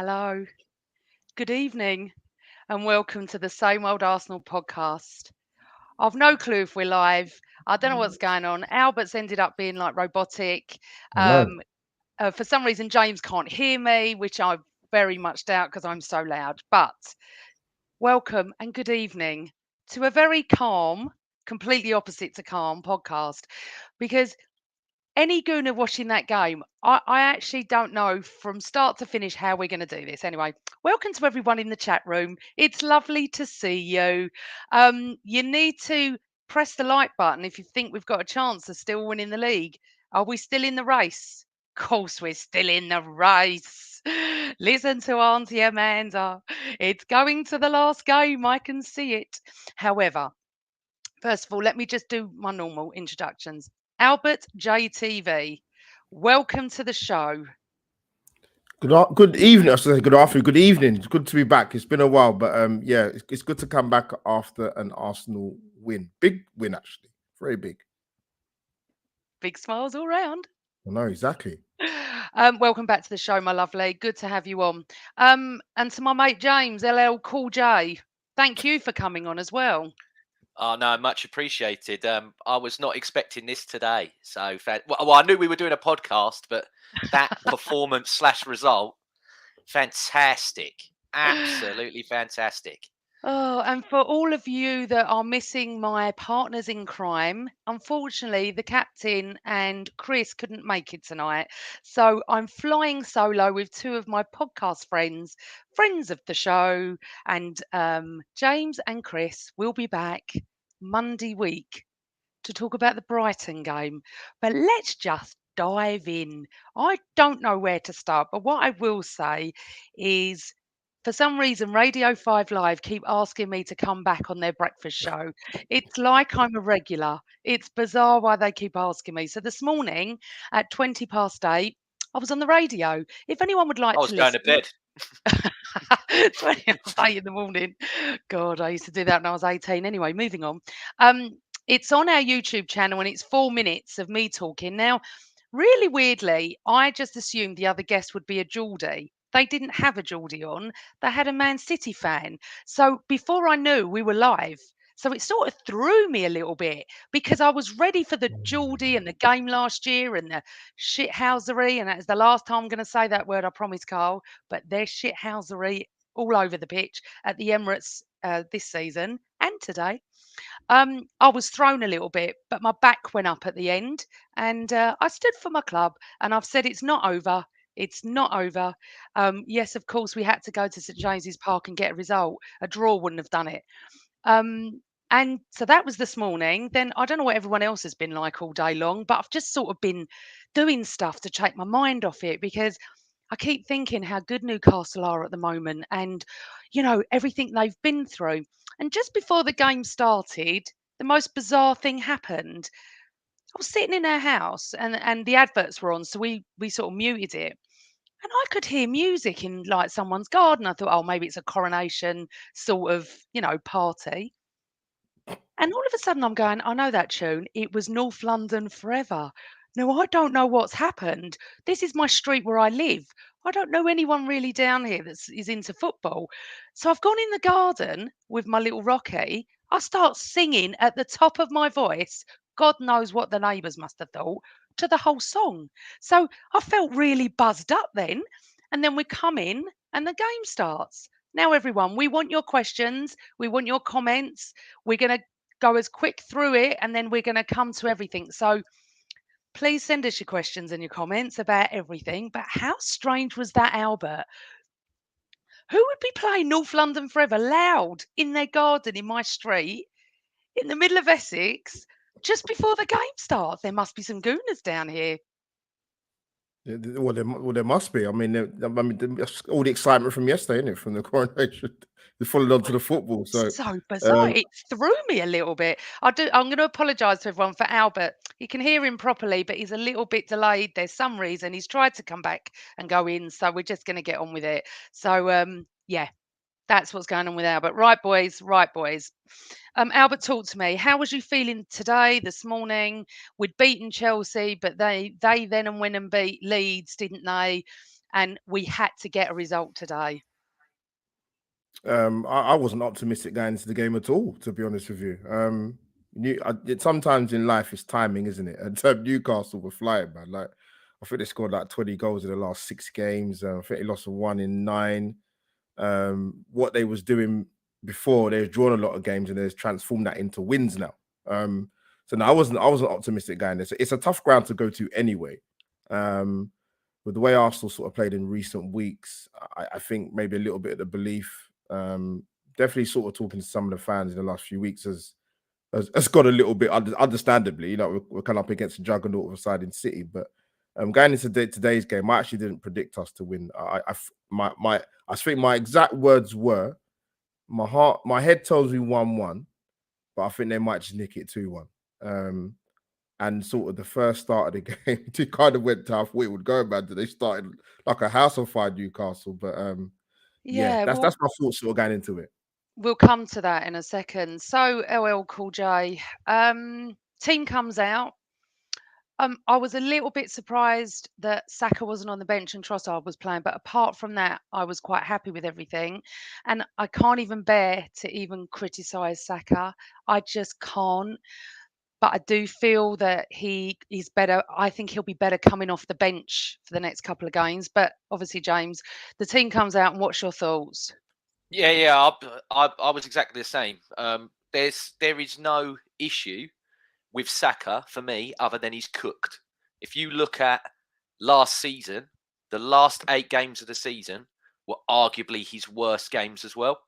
Hello, good evening, and welcome to the Same Old Arsenal podcast. I've no clue if we're live. I don't know what's going on. Albert's ended up being like robotic. I know. Um, for some reason, James can't hear me, which I very much doubt because I'm so loud. But welcome and good evening to a very calm, completely opposite to calm podcast because any gooner watching that game, I actually don't know from start to finish how we're going to do this. Anyway, welcome to everyone in the chat room. It's lovely to see you. You need to press the like button if you think we've got a chance of still winning the league. Are we still in the race? Of course, we're still in the race. Listen to Auntie Amanda. It's going to the last game. I can see it. However, first of all, let me just do my normal introductions. Albert JTV, welcome to the show. Good evening. I should say good afternoon. Good evening. It's good to be back. It's been a while, but yeah, it's good to come back after an Arsenal win. Big win, actually. Very big. Big smiles all round. I know exactly. Welcome back to the show, my lovely. Good to have you on. And to my mate James, LL Cool J, thank you for coming on as well. Oh no, much appreciated. I was not expecting this today, so well, I knew we were doing a podcast, but that performance slash result, fantastic, absolutely fantastic. Oh, and for all of you that are missing my partners in crime, unfortunately, the captain and Chris couldn't make it tonight. So I'm flying solo with two of my podcast friends, friends of the show, and James and Chris will be back Monday week to talk about the Brighton game. But let's just dive in. I don't know where to start, but what I will say is for some reason, Radio 5 Live keep asking me to come back on their breakfast show. It's like I'm a regular. It's bizarre why they keep asking me. So this morning at 20 past 8, I was on the radio. If anyone would I like was to going to listen, bed. 20 past 8 in the morning. God, I used to do that when I was 18. Anyway, moving on. Um, it's on our YouTube channel and it's 4 minutes of me talking. Now, really weirdly, I just assumed the other guest would be a Geordie. They didn't have a Geordie on, they had a Man City fan. So before I knew we were live, so it sort of threw me a little bit because I was ready for the Geordie and the game last year and the shithousery. And that is the last time I'm going to say that word, I promise, Carl. But there's shithousery all over the pitch at the Emirates this season and today. I was thrown a little bit, but my back went up at the end, and I stood for my club. And I've said it's not over. It's not over. Yes, of course, we had to go to St James's Park and get a result. A draw wouldn't have done it. Um, and so that was this morning. Then I don't know what everyone else has been like all day long, but I've just sort of been doing stuff to take my mind off it because I keep thinking how good Newcastle are at the moment and, everything they've been through. And just before the game started, the most bizarre thing happened. I was sitting in our house and the adverts were on, so we sort of muted it. And I could hear music in like someone's garden. I thought, oh, maybe it's a coronation sort of, party. And all of a sudden, I'm going, I know that tune. It was North London Forever. No, I don't know what's happened. This is my street where I live. I don't know anyone really down here is into football. So I've gone in the garden with my little Rocky. I start singing at the top of my voice. God knows what the neighbours must have thought to the whole song. So I felt really buzzed up then. And then we come in and the game starts. Now, everyone, we want your questions. We want your comments. We're going to go as quick through it and then we're going to come to everything. So please send us your questions and your comments about everything. But how strange was that, Albert? Who would be playing North London Forever loud in their garden in my street in the middle of Essex just before the game starts? There must be some gooners down here. There must be. All the excitement from yesterday, isn't it? From the coronation, they followed on to the football. So, So bizarre. It threw me a little bit. I'm going to apologise to everyone for Albert. You can hear him properly, but he's a little bit delayed. There's some reason he's tried to come back and go in, so we're just going to get on with it. So yeah, that's what's going on with Albert. Right, boys. Right, boys. Albert, talk to me. How was you feeling today, this morning? We'd beaten Chelsea, but they then and went and beat Leeds, didn't they? and we had to get a result today. I wasn't optimistic going into the game at all, to be honest with you. Sometimes in life it's timing, isn't it? And Newcastle were flying, man. Like, I think they scored like 20 goals in the last 6 games. I think they lost 1 in 9. What they was doing before, they've drawn a lot of games and they've transformed that into wins now. So no, I wasn't optimistic going there. So it's a tough ground to go to anyway. With the way Arsenal sort of played in recent weeks, I think maybe a little bit of the belief. Definitely sort of talking to some of the fans in the last few weeks has got a little bit, understandably, you know, we're kind of up against a juggernaut of a side in City, but going into today's game, I actually didn't predict us to win. I think my exact words were, my head tells me 1-1, but I think they might just nick it 2-1. And sort of the first start of the game, it kind of went to how it would go, man. They started like a house on fire, Newcastle, but yeah, that's my thoughts sort of going into it. We'll come to that in a second. So, LL Cool J, team comes out. I was a little bit surprised that Saka wasn't on the bench and Trossard was playing, but apart from that, I was quite happy with everything. And I can't even bear to even criticise Saka. I just can't. But I do feel that he is better. I think he'll be better coming off the bench for the next couple of games. But obviously, James, the team comes out, and what's your thoughts? Yeah. I was exactly the same. There is no issue with Saka for me other than he's cooked. If you look at last season, the last 8 games of the season were arguably his worst games as well,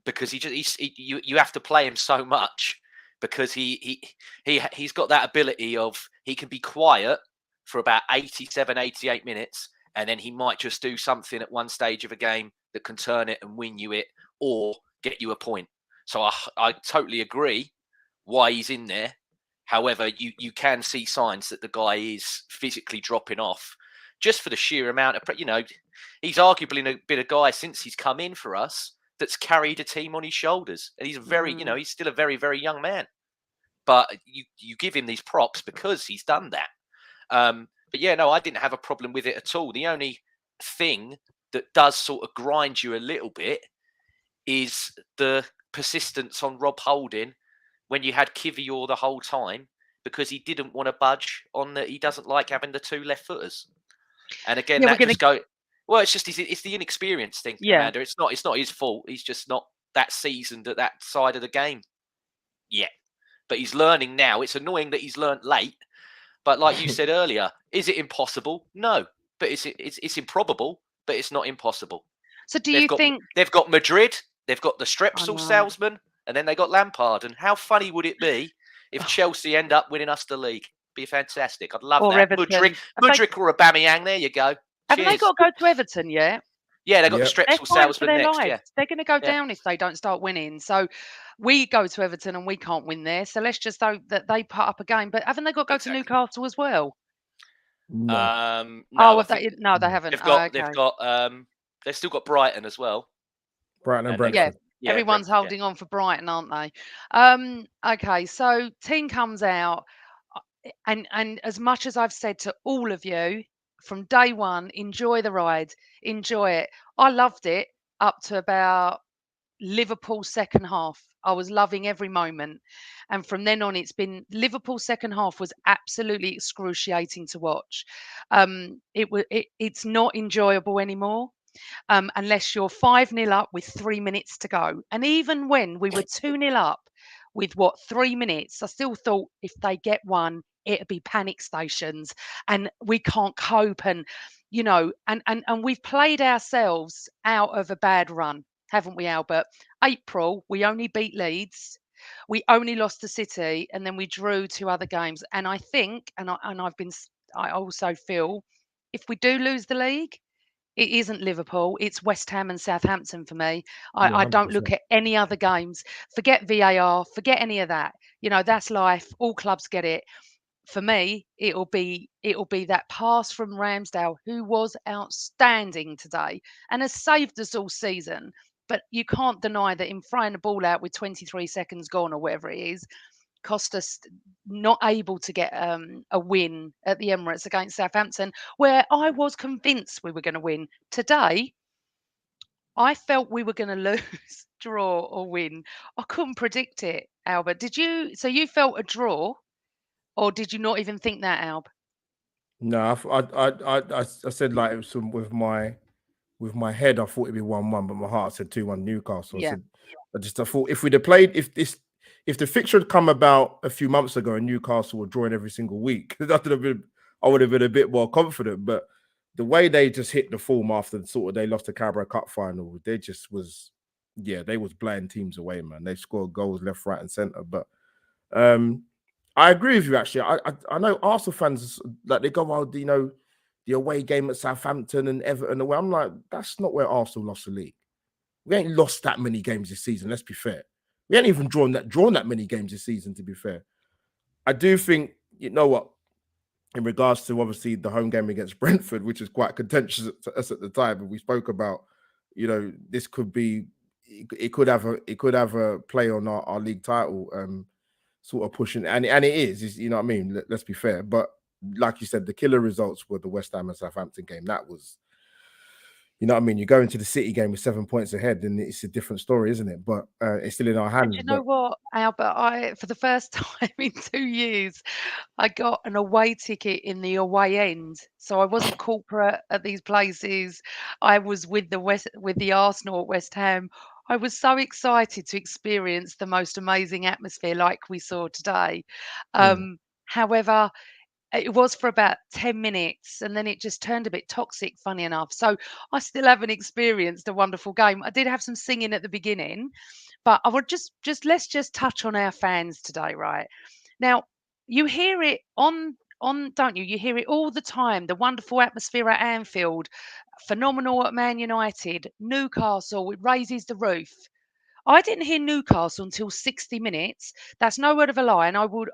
because you have to play him so much, because he's got that ability of, he can be quiet for about 87, 88 minutes, and then he might just do something at one stage of a game that can turn it and win you it or get you a point. So I totally agree why he's in there. However, you can see signs that the guy is physically dropping off, just for the sheer amount of, he's arguably been a guy since he's come in for us that's carried a team on his shoulders. And he's he's still a very, very young man. But you give him these props because he's done that. But yeah, no, I didn't have a problem with it at all. The only thing that does sort of grind you a little bit is the persistence on Rob Holding when you had Kivior the whole time, because he didn't want to budge on that. He doesn't like having the 2 left footers. And again, it's the inexperience thing, Amanda. It's not his fault. He's just not that seasoned at that side of the game yet. But he's learning now. It's annoying that he's learnt late. But like you said earlier, is it impossible? No. But it's improbable, but it's not impossible. So do you think they've got Madrid, they've got the Strepsil salesman, and then they got Lampard? And how funny would it be if Chelsea end up winning us the league? Be fantastic. I'd love that. Mudryk or Aubameyang, there you go. Haven't they got to go to Everton yet? Yeah, they've got the Strepsil salesman next. Yeah. They're going to go down if they don't start winning. So we go to Everton and we can't win there. So let's just hope that they put up a game. But haven't they got to go to Newcastle as well? No. No, they haven't. They've still got Brighton as well. Brighton and Brentford. Yeah, everyone's holding on for Brighton, aren't they? Okay, so team comes out, and as much as I've said to all of you from day one, enjoy the ride, enjoy it. I loved it up to about Liverpool second half. I was loving every moment, and from then on, it's been Liverpool second half was absolutely excruciating to watch. It's not enjoyable anymore. Unless you're 5-0 up with 3 minutes to go. And even when we were 2-0 up with 3 minutes, I still thought if they get one, it'd be panic stations and we can't cope. And, and we've played ourselves out of a bad run, haven't we, Albert? April, we only beat Leeds. We only lost to City, and then we drew 2 other games. And I think, I also feel, if we do lose the league, it isn't Liverpool. It's West Ham and Southampton for me. I don't look at any other games. Forget VAR. Forget any of that. That's life. All clubs get it. For me, it'll be that pass from Ramsdale, who was outstanding today and has saved us all season. But you can't deny that in throwing the ball out with 23 seconds gone or whatever it is, cost us not able to get a win at the Emirates against Southampton, where I was convinced we were going to win. Today, I felt we were going to lose, draw, or win. I couldn't predict it, Albert. Did you? So you felt a draw, or did you not even think that, Alb? No, I said like it was with my head, I thought it'd be 1-1, but my heart said 2-1 Newcastle. Yeah. I thought if we'd have played, if the fixture had come about a few months ago and Newcastle were drawing every single week, I would have been a bit more confident. But the way they just hit the form after they lost the Carabao Cup final, they just was, they was blowing teams away, man. They scored goals left, right, and centre. But I agree with you. Actually, I know Arsenal fans like they go, "Oh, the away game at Southampton and Everton away." I'm like, that's not where Arsenal lost the league. We ain't lost that many games this season. Let's be fair. We ain't even drawn that many games this season. To be fair, I do think, you know what, in regards to obviously the home game against Brentford, which is quite contentious to us at the time, and we spoke about, this could be, it could have a play on our league title, sort of pushing, and it is, you know what I mean. Let's be fair, but like you said, the killer results were the West Ham and Southampton game. That was, you know what I mean? You go into the City game with 7 points ahead, and it's a different story, isn't it? But it's still in our hands. And you know what, Albert? For the first time in 2 years, I got an away ticket in the away end. So I wasn't corporate at these places. I was with the Arsenal at West Ham. I was so excited to experience the most amazing atmosphere like we saw today. However, it was for about 10 minutes and then it just turned a bit toxic, funny enough. So I still haven't experienced a wonderful game. I did have some singing at the beginning, but I would just let's just touch on our fans today, right? Now, you hear it on don't you? You hear it all the time. The wonderful atmosphere at Anfield, phenomenal at Man United, Newcastle, it raises the roof. I didn't hear Newcastle until 60 minutes. That's no word of a lie, and I would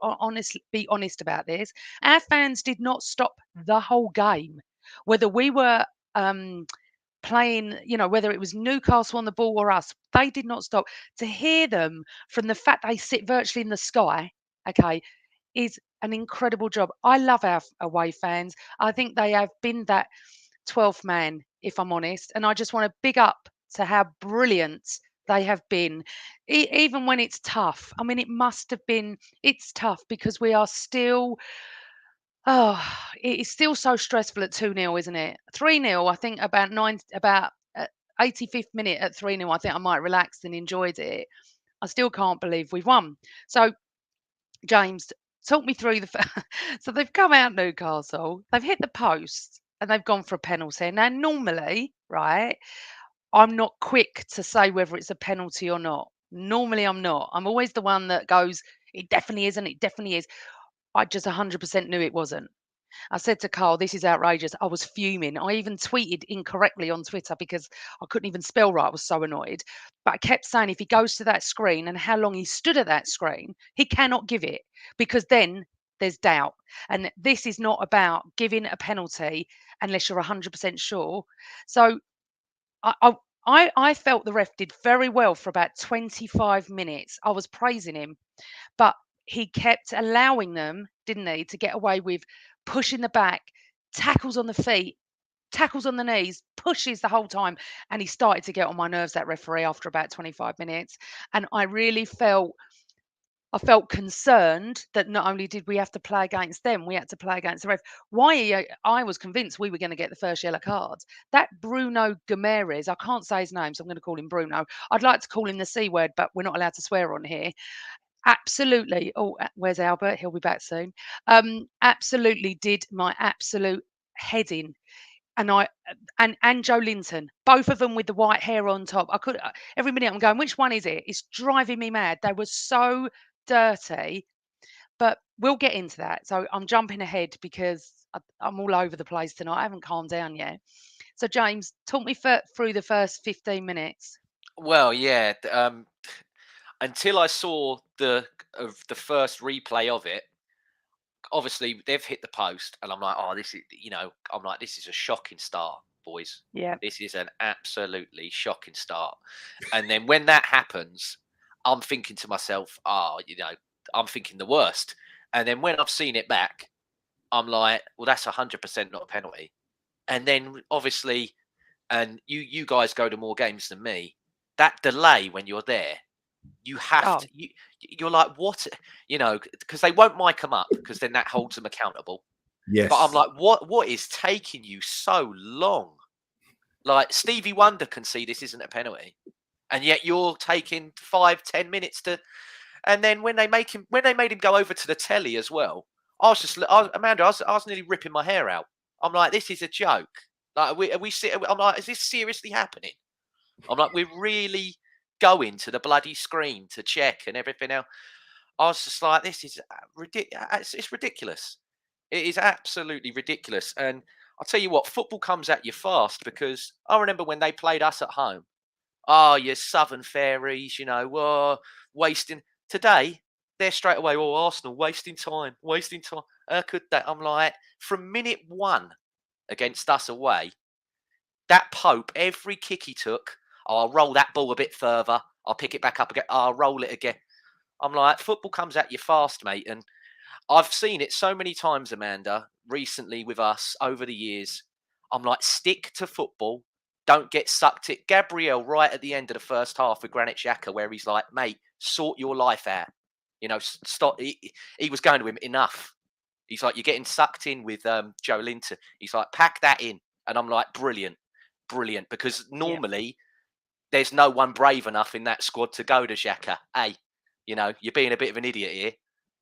honestly be honest about this. Our fans did not stop the whole game, whether we were playing, whether it was Newcastle on the ball or us. They did not stop. To hear them from the fact they sit virtually in the sky, okay, is an incredible job. I love our away fans. I think they have been that 12th man, if I'm honest, and I just want to big up to how brilliant they have been, even when it's tough. I mean, it's tough because we are still, oh, it is still so stressful at 2-0, isn't it? 3-0, I think about 85th minute at 3-0, I think I might relaxed and enjoyed it. I still can't believe we've won. So, James, talk me through so they've come out Newcastle, they've hit the post, and they've gone for a penalty. Now, normally, right, I'm not quick to say whether it's a penalty or not. Normally, I'm not. I'm always the one that goes, it definitely isn't. It definitely is. I just 100% knew it wasn't. I said to Carl, this is outrageous. I was fuming. I even tweeted incorrectly on Twitter because I couldn't even spell right. I was so annoyed. But I kept saying if he goes to that screen and how long he stood at that screen, he cannot give it because then there's doubt. And this is not about giving a penalty unless you're 100% sure. So I, I felt the ref did very well for about 25 minutes. I was praising him, but he kept allowing them, didn't he, to get away with pushing the back, tackles on the feet, tackles on the knees, pushes the whole time. And he started to get on my nerves, that referee, after about 25 minutes. And I felt concerned that not only did we have to play against them, we had to play against the ref. I was convinced we were going to get the first yellow cards. That Bruno Guimaraes, I can't say his name, so I'm going to call him Bruno. I'd like to call him the C word, but we're not allowed to swear on here. Absolutely. Oh, where's Albert? He'll be back soon. Absolutely did my absolute head in. And Joe Linton, both of them with the white hair on top. I could every minute I'm going, which one is it? It's driving me mad. They were so dirty, but we'll get into that. So I'm jumping ahead because I'm all over the place tonight. I haven't calmed down yet. So James, talk me through the first 15 minutes. Well, yeah. Until I saw the first replay of it, obviously they've hit the post, and I'm like, oh, this is a shocking start, boys. Yeah. This is an absolutely shocking start. And then when that happens, I'm thinking to myself, I'm thinking the worst. And then when I've seen it back, I'm like, well, that's 100% not a penalty. And then obviously, and you guys go to more games than me. That delay when you're there, you have to. You're like, what? Because they won't mic them up because then that holds them accountable. Yes. But I'm like, what is taking you so long? Like Stevie Wonder can see this isn't a penalty, and yet you're taking 5-10 minutes to. And then when they made him go over to the telly as well, Amanda, I was nearly ripping my hair out. I'm like, this is a joke. Like, I'm like, is this seriously happening? I'm like, we're really going to the bloody screen to check and everything else. I was just like, this is ridiculous. It's ridiculous. It is absolutely ridiculous. And I'll tell you what, football comes at you fast, because I remember when they played us at home. Oh, you Southern Fairies, wasting. Today, they're straight away, oh, Arsenal, wasting time. How could that? I'm like, from minute one against us away, that Pope, every kick he took, I'll roll that ball a bit further. I'll pick it back up again. I'll roll it again. I'm like, football comes at you fast, mate. And I've seen it so many times, Amanda, recently with us over the years. I'm like, stick to football. Don't get sucked in. Gabriel, right at the end of the first half with Granit Xhaka, where he's like, mate, sort your life out. Stop. He was going to him, enough. He's like, you're getting sucked in with Joe Linton. He's like, pack that in. And I'm like, brilliant. Because normally there's no one brave enough in that squad to go to Xhaka. Hey, you're being a bit of an idiot here.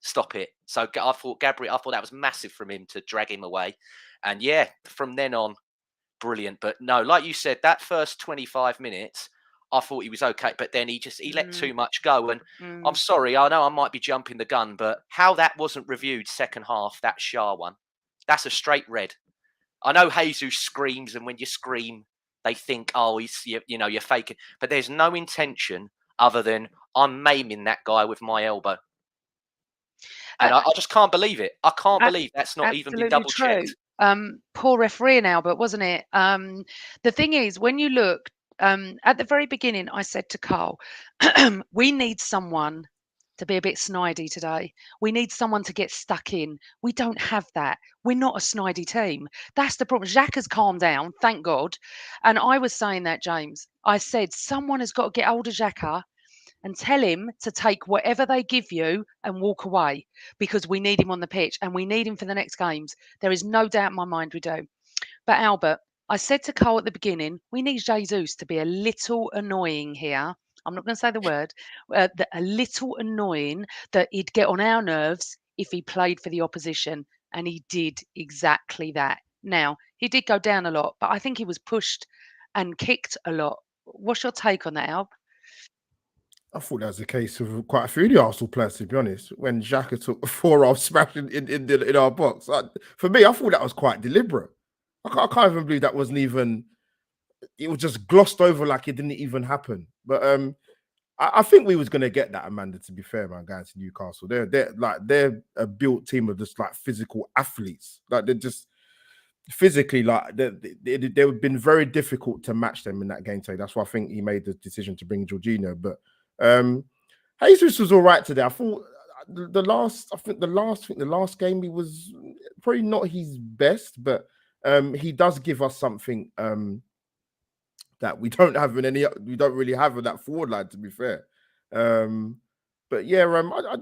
Stop it. So I thought that was massive from him to drag him away. And yeah, from then on, brilliant. But no, like you said, that first 25 minutes, I thought he was okay. But then he let too much go. And I'm sorry, I know I might be jumping the gun, but how that wasn't reviewed second half, that Shah one, that's a straight red. I know Jesus screams, and when you scream, they think, oh, you're faking. But there's no intention other than I'm maiming that guy with my elbow. And I just can't believe it. I can't believe that's not even been double checked. Poor refereeing, Albert, wasn't it? The thing is, when you look at the very beginning, I said to Carl, we need someone to be a bit snidey today. We need someone to get stuck in. We don't have that. We're not a snidey team. That's the problem. Xhaka's calmed down, thank God. And I was saying that, James. I said, someone has got to get hold of Xhaka and tell him to take whatever they give you and walk away, because we need him on the pitch and we need him for the next games. There is no doubt in my mind we do. But Albert, I said to Cole at the beginning, we need Jesus to be a little annoying here. I'm not going to say the word, a little annoying, that he'd get on our nerves if he played for the opposition. And he did exactly that. Now, he did go down a lot, but I think he was pushed and kicked a lot. What's your take on that, Alb? I thought that was the case with quite a few of the Arsenal players, to be honest. When Xhaka took a 4-off smash in our box, for me, I thought that was quite deliberate. I can't even believe that wasn't even. It was just glossed over like it didn't even happen. But I think we was going to get that, Amanda. To be fair, man, going to Newcastle, they're a built team of just like physical athletes. Like they're just physically, like they've been very difficult to match them in that game today. That's why I think he made the decision to bring Jorginho. But Jesus was all right today. I thought the last game he was probably not his best, but he does give us something that we don't really have in that forward line, to be fair. But yeah,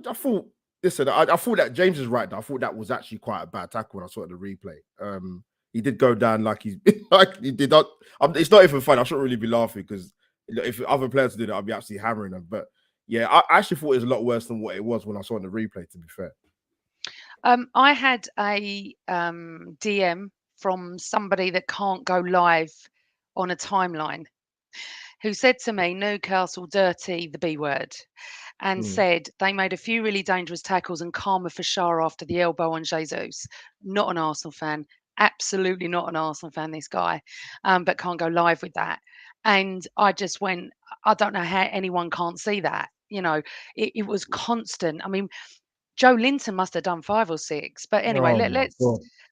I thought. Listen, I thought that James is right. I thought that was actually quite a bad tackle when I saw it in the replay. He did go down like he did not. It's not even fun. I shouldn't really be laughing, because if other players did it, I'd be absolutely hammering them. But yeah, I actually thought it was a lot worse than what it was when I saw it in the replay, to be fair. I had a DM from somebody that can't go live on a timeline, who said to me, Newcastle dirty, the B word, and said they made a few really dangerous tackles and karma for Shah after the elbow on Jesus. Not an Arsenal fan. Absolutely not an Arsenal fan, this guy, but can't go live with that. And I just went, I don't know how anyone can't see that. It was constant. I mean, Joe Linton must have done 5 or 6. But anyway, let's.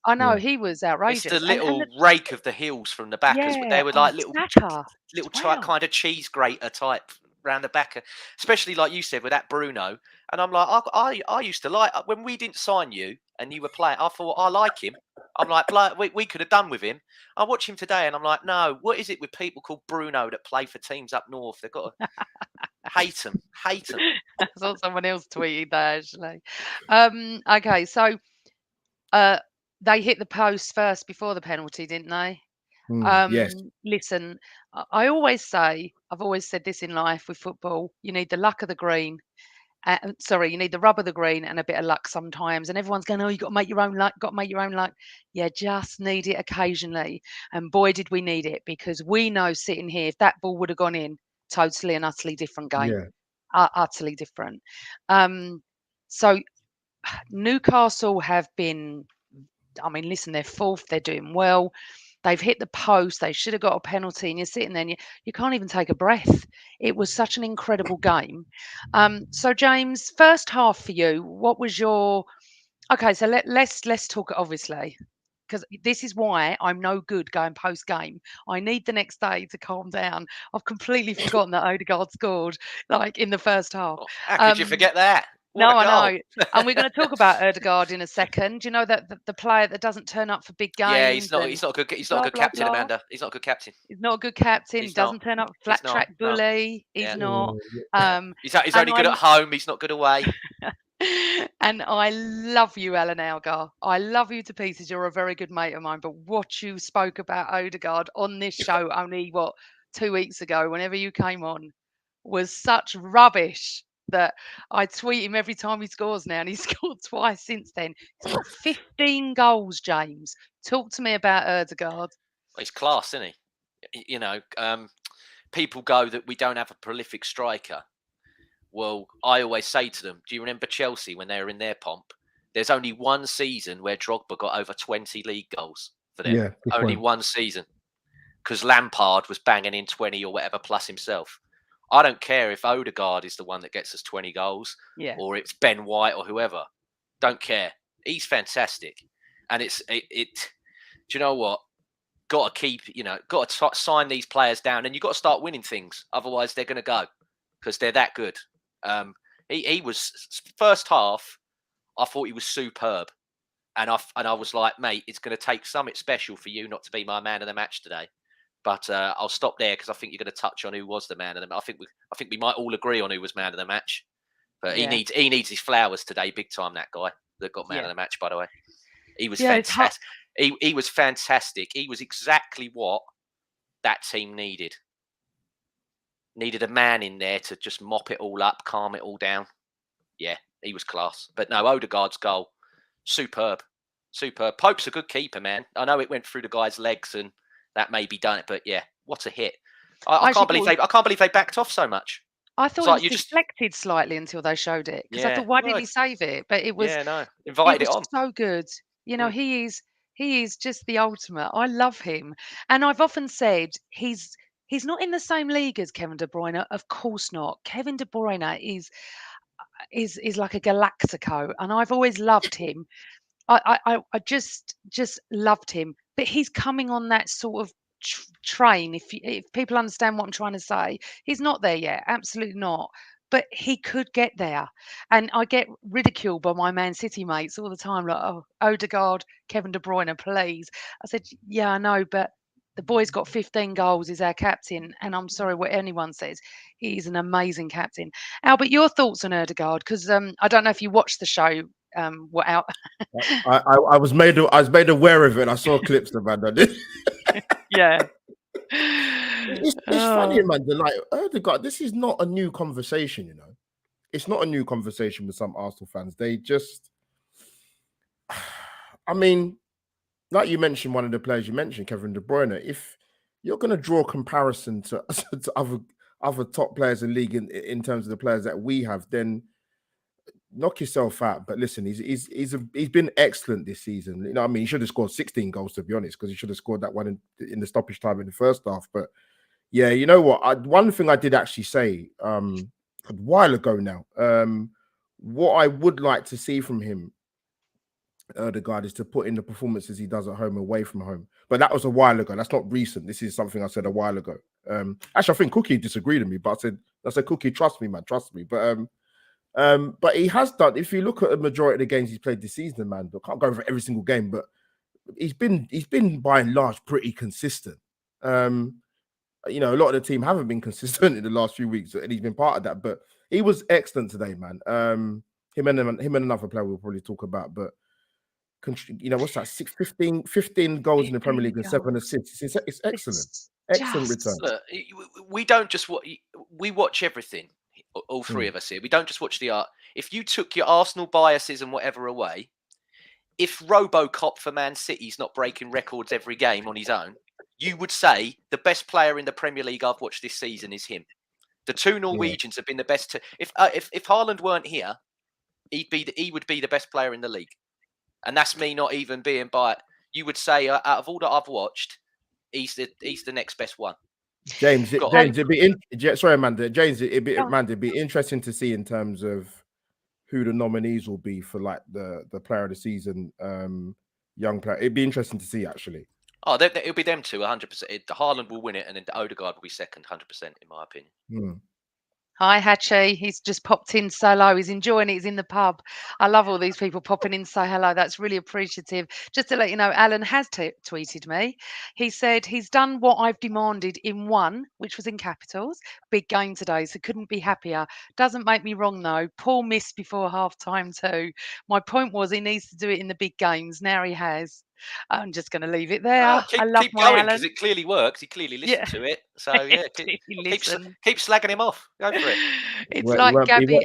I know he was outrageous. It's the little rake of the heels from the back. They were like little Xhaka. kind of cheese grater type round the back, especially like you said with that Bruno. And I'm like, I used to like when we didn't sign you and you were playing. I thought I like him. I'm like, we could have done with him. I watch him today, and I'm like, no, what is it with people called Bruno that play for teams up north? They've got to hate them. I saw someone else tweeted that actually. Okay, so they hit the post first before the penalty, didn't they? Yes. Listen, I always say, I've always said this in life with football, you need the luck of the green. You need the rub of the green and a bit of luck sometimes. And everyone's going, oh, you got to make your own luck, got to make your own luck. Yeah, just need it occasionally. And boy, did we need it, because we know sitting here, if that ball would have gone in, totally and utterly different game. Yeah. Utterly different. So Newcastle have been, I mean, listen, they're fourth, they're doing well. They've hit the post. They should have got a penalty, and you're sitting there and you can't even take a breath. It was such an incredible game. So James, first half for you, what was your? Okay, so let's talk obviously, because this is why I'm no good going post game. I need the next day to calm down. I've completely forgotten that Odegaard scored like in the first half. Oh, how could you forget that? What No, a goal. I know. And we're going to talk about Odegaard in a second. You know that the player that doesn't turn up for big games. Yeah, he's not good. He's not a good blah, captain, blah. Amanda. He's not a good captain. He's not a good captain. He's Doesn't not. turn up. He's Flat not, track no. bully. He's Yeah. not. He's and only good at home. He's not good away. And I love you, Alan Algar. I love you to pieces. You're a very good mate of mine. But what you spoke about Odegaard on this show only 2 weeks ago, whenever you came on, was such rubbish that I tweet him every time he scores now, and he's scored twice since then. He's got 15 goals, James. Talk to me about Odegaard. Well, he's class, isn't he? You know, people go that we don't have a prolific striker. Well, I always say to them, do you remember Chelsea when they were in their pomp? There's only one season where Drogba got over 20 league goals for them. Yeah, only one season. Because Lampard was banging in 20 or whatever plus himself. I don't care if Odegaard is the one that gets us 20 goals, or it's Ben White or whoever. Don't care. He's fantastic. And do you know what? Got to sign these players down, and you've got to start winning things. Otherwise, they're going to go, because they're that good. He was, first half, I thought he was superb. And I was like, mate, it's going to take something special for you not to be my man of the match today. But I'll stop there, because I think you're going to touch on who was the man of the match. I think we might all agree on who was man of the match. But he needs his flowers today, big time. That guy that got man of the match, by the way, he was fantastic. He was fantastic. He was exactly what that team needed. Needed a man in there to just mop it all up, calm it all down. Yeah, he was class. But no, Odegaard's goal, superb. Pope's a good keeper, man. I know it went through the guy's legs and that maybe done it, but yeah, what a hit! I can't believe they backed off so much. I thought it was deflected slightly until they showed it, because I thought, why didn't he save it? But it was invited it on. So good. You know, he is just the ultimate. I love him, and I've often said he's not in the same league as Kevin De Bruyne. Of course not. Kevin De Bruyne is like a Galactico, and I've always loved him. I just loved him, but he's coming on that sort of train. If people understand what I'm trying to say, he's not there yet, absolutely not. But he could get there, and I get ridiculed by my Man City mates all the time, like, "Oh, Odegaard, Kevin De Bruyne, please." I said, "Yeah, I know, but the boy's got 15 goals. He's our captain, and I'm sorry what anyone says, he's an amazing captain." Albert, your thoughts on Odegaard? Because I don't know if you watched the show. What out? I was made aware of it. I saw clips about that. Yeah. It's funny, man. Like, Odegaard, this is not a new conversation, you know. It's not a new conversation with some Arsenal fans. They just, I mean, like you mentioned, one of the players you mentioned, Kevin De Bruyne. If you're going to draw comparison to other top players in the league in terms of the players that we have, then knock yourself out. But listen, he's been excellent this season. You know, I mean, he should have scored 16 goals, to be honest, because he should have scored that one in the stoppage time in the first half. But yeah, you know what? One thing I did actually say a while ago now, what I would like to see from him, Odegaard, is to put in the performances he does at home away from home. But that was a while ago. That's not recent. This is something I said a while ago. Actually, I think Cookie disagreed with me, but I said That's a cookie. Trust me, man. Trust me. But he has done. If you look at the majority of the games he's played this season, man, I can't go over every single game, but he's been by and large pretty consistent. You know, a lot of the team haven't been consistent in the last few weeks, and he's been part of that. But he was excellent today, man. Him and another player we'll probably talk about, but you know, what's that? 15 goals in the Premier League and 7 assists. It's excellent. Excellent return. Look, we don't just we watch everything. All three of us here. We don't just watch the art. If you took your Arsenal biases and whatever away, if RoboCop for Man City's not breaking records every game on his own, you would say the best player in the Premier League I've watched this season is him. The two Norwegians have been the best. If Haaland weren't here, he would be the best player in the league, and that's me not even being biased. You would say out of all that I've watched, he's the next best one. James, it'd be sorry, Amanda. James, it'd be interesting to see in terms of who the nominees will be for like the player of the season, young player. It'd be interesting to see actually. Oh, it'll be them two, 100%. Haaland will win it, and then Odegaard will be second, 100%, in my opinion. Hi, Hachi. He's just popped in so low. He's enjoying it. He's in the pub. I love all these people popping in to say hello. That's really appreciative. Just to let you know, Alan has tweeted me. He said he's done what I've demanded in one, which was in capitals. Big game today, so couldn't be happier. Doesn't make me wrong, though. Poor miss before half-time too. My point was he needs to do it in the big games. Now he has. I'm just going to leave it there. I love keep my going Alan. because it clearly works. He clearly listened to it. So yeah, keep slagging him off. Go for it. It's like Gabby.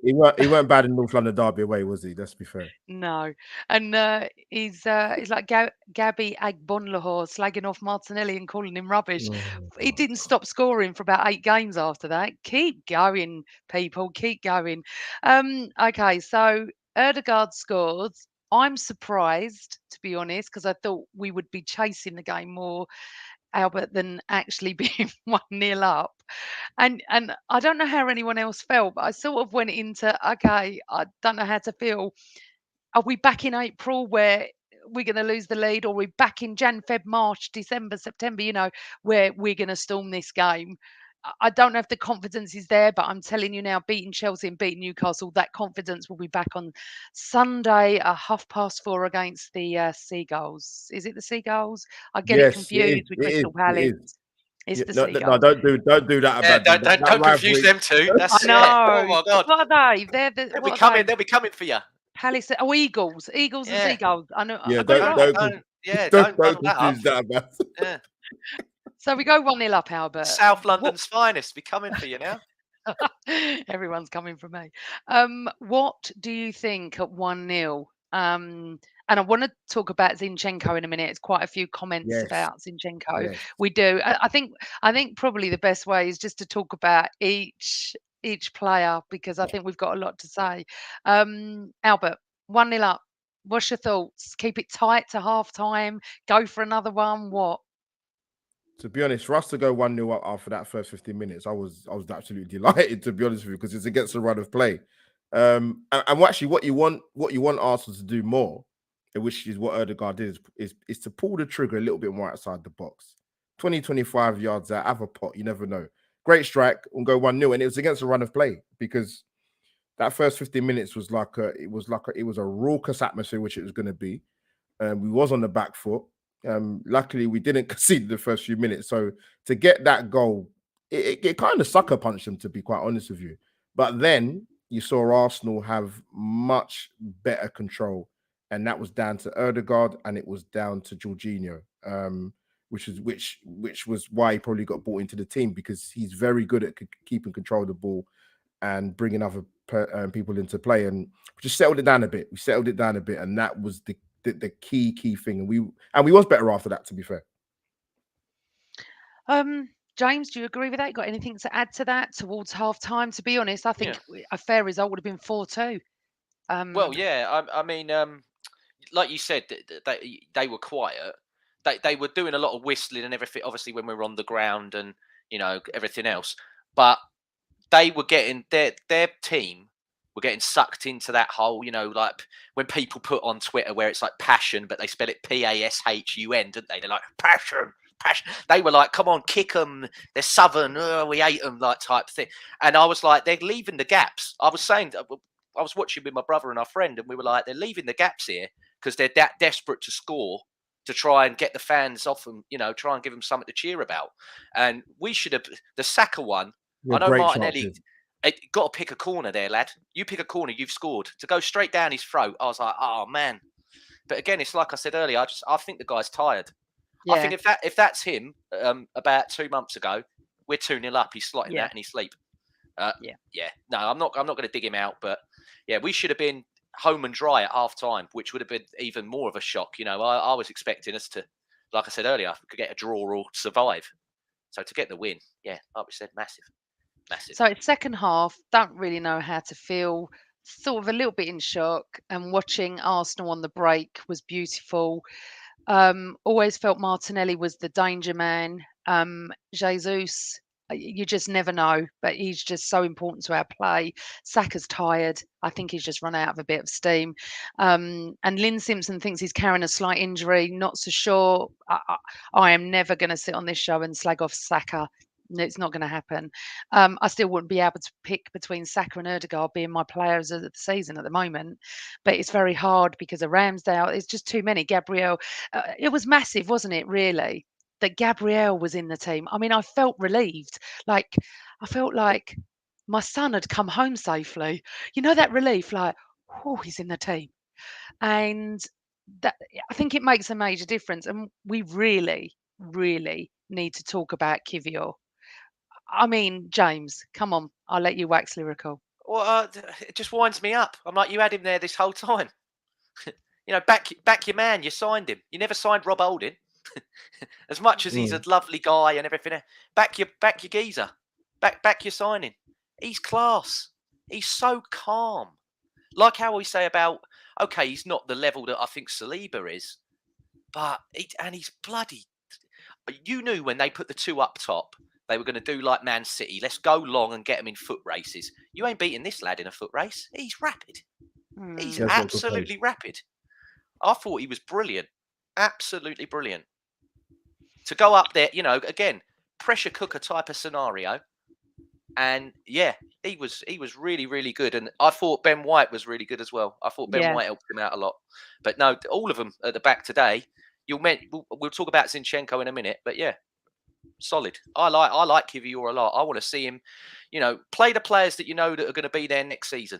He weren't bad in North London Derby away, was he? Let's be fair. No, and he's like Gabby Agbonlahor slagging off Martinelli and calling him rubbish. He didn't stop scoring for about 8 games after that. Keep going, people. Keep going. Okay, so Odegaard scored. I'm surprised, to be honest, because I thought we would be chasing the game more, Albert, than actually being 1-0 up. And I don't know how anyone else felt, but I sort of went into, okay, I don't know how to feel. Are we back in April where we're going to lose the lead, or are we back in Jan, Feb, March, December, September, you know, where we're going to storm this game? I don't know if the confidence is there, but I'm telling you now, beating Chelsea and beating Newcastle, that confidence will be back on Sunday at 4:30 against the Seagulls. Is it the Seagulls? I get it confused with Crystal Palace. It's the Seagulls. No, don't do that. Don't confuse them two. That's I know. Oh my God. What are they? They'll be coming for you. Palace. Oh, Eagles and Seagulls. I know. Yeah, don't confuse that, man. Yeah. So we go 1-0 up, Albert. South London's finest be coming for you now. Everyone's coming for me. What do you think at 1-0? And I want to talk about Zinchenko in a minute. It's quite a few comments about Zinchenko. Yes. We do. I think probably the best way is just to talk about each player, because I think we've got a lot to say. Albert, 1-0 up. What's your thoughts? Keep it tight to half time. Go for another one. What? To be honest, for us to go 1-0 up after that first 15 minutes, I was absolutely delighted, to be honest with you, because it's against the run of play. And actually, what you want Arsenal to do more, which is what Odegaard did, is to pull the trigger a little bit more outside the box. 20-25 yards out, have a pot, you never know. Great strike, we'll go 1-0, and it was against the run of play, because that first 15 minutes was it was a raucous atmosphere, which it was going to be. We was on the back foot. Luckily, we didn't concede the first few minutes. So to get that goal, it kind of sucker punched them, to be quite honest with you. But then you saw Arsenal have much better control, and that was down to Odegaard and it was down to Jorginho, which was why he probably got brought into the team, because he's very good at keeping control of the ball and bringing other people into play. And we just settled it down a bit. And that was the key thing, and we was better after that, to be fair. James, do you agree with that? You got anything to add to that towards half time? To be honest, I think a fair result would have been 4-2. Well, yeah, I mean, like you said, they were quiet. They were doing a lot of whistling and everything, obviously, when we were on the ground and, you know, everything else. But they were getting their team were getting sucked into that whole, you know, like when people put on Twitter where it's like passion, but they spell it PASHUN, don't they? They're like, passion. They were like, come on, kick them. They're Southern. Oh, we hate them, like type thing. And I was like, they're leaving the gaps. I was watching with my brother and our friend, and we were like, they're leaving the gaps here because they're that desperate to score to try and get the fans off them, try and give them something to cheer about. And we should have, the Saka one, I know great Martinelli chances. got to pick a corner there, lad. You pick a corner, you've scored. To go straight down his throat, I was like, oh, man. But again, it's like I said earlier, I think the guy's tired. I Yeah. think if that's him about 2 months ago, we're 2-0 up. He's slotting that in his sleep. Yeah. No, I'm not going to dig him out. But yeah, we should have been home and dry at half time, which would have been even more of a shock. I was expecting us to, like I said earlier, could get a draw or survive. So to get the win, yeah, like we said, massive. So it's second half, don't really know how to feel, sort of a little bit in shock. And watching Arsenal on the break was beautiful. Always felt Martinelli was the danger man. Jesus, you just never know, but he's just so important to our play. Saka's tired. I think he's just run out of a bit of steam. And Lynn Simpson thinks he's carrying a slight injury. Not so sure. I am never going to sit on this show and slag off Saka. No, it's not going to happen. I still wouldn't be able to pick between Saka and Odegaard being my players of the season at the moment, but it's very hard because of Ramsdale. It's just too many. Gabriel, it was massive, wasn't it? Really, that Gabriel was in the team. I mean, I felt relieved. I felt like my son had come home safely. You know that relief, like, oh, he's in the team, and that I think it makes a major difference. And we really, really need to talk about Kivior. I mean, James, come on. I'll let you wax lyrical. Well, it just winds me up. I'm like, you had him there this whole time. Back your man. You signed him. You never signed Rob Holding. As much as he's a lovely guy and everything, back your geezer. Back your signing. He's class. He's so calm. Like how we say about, okay, he's not the level that I think Saliba is, but he's bloody. You knew when they put the two up top, they were going to do like Man City. Let's go long and get them in foot races. You ain't beating this lad in a foot race. He's rapid. He's absolutely rapid. I thought he was brilliant. Absolutely brilliant. To go up there, again, pressure cooker type of scenario. And yeah, he was really, really good. And I thought Ben White was really good as well. I thought Ben White helped him out a lot. But no, all of them at the back today. We'll talk about Zinchenko in a minute. But yeah, solid. I like Kivior a lot. I want to see him, play the players that that are going to be there next season.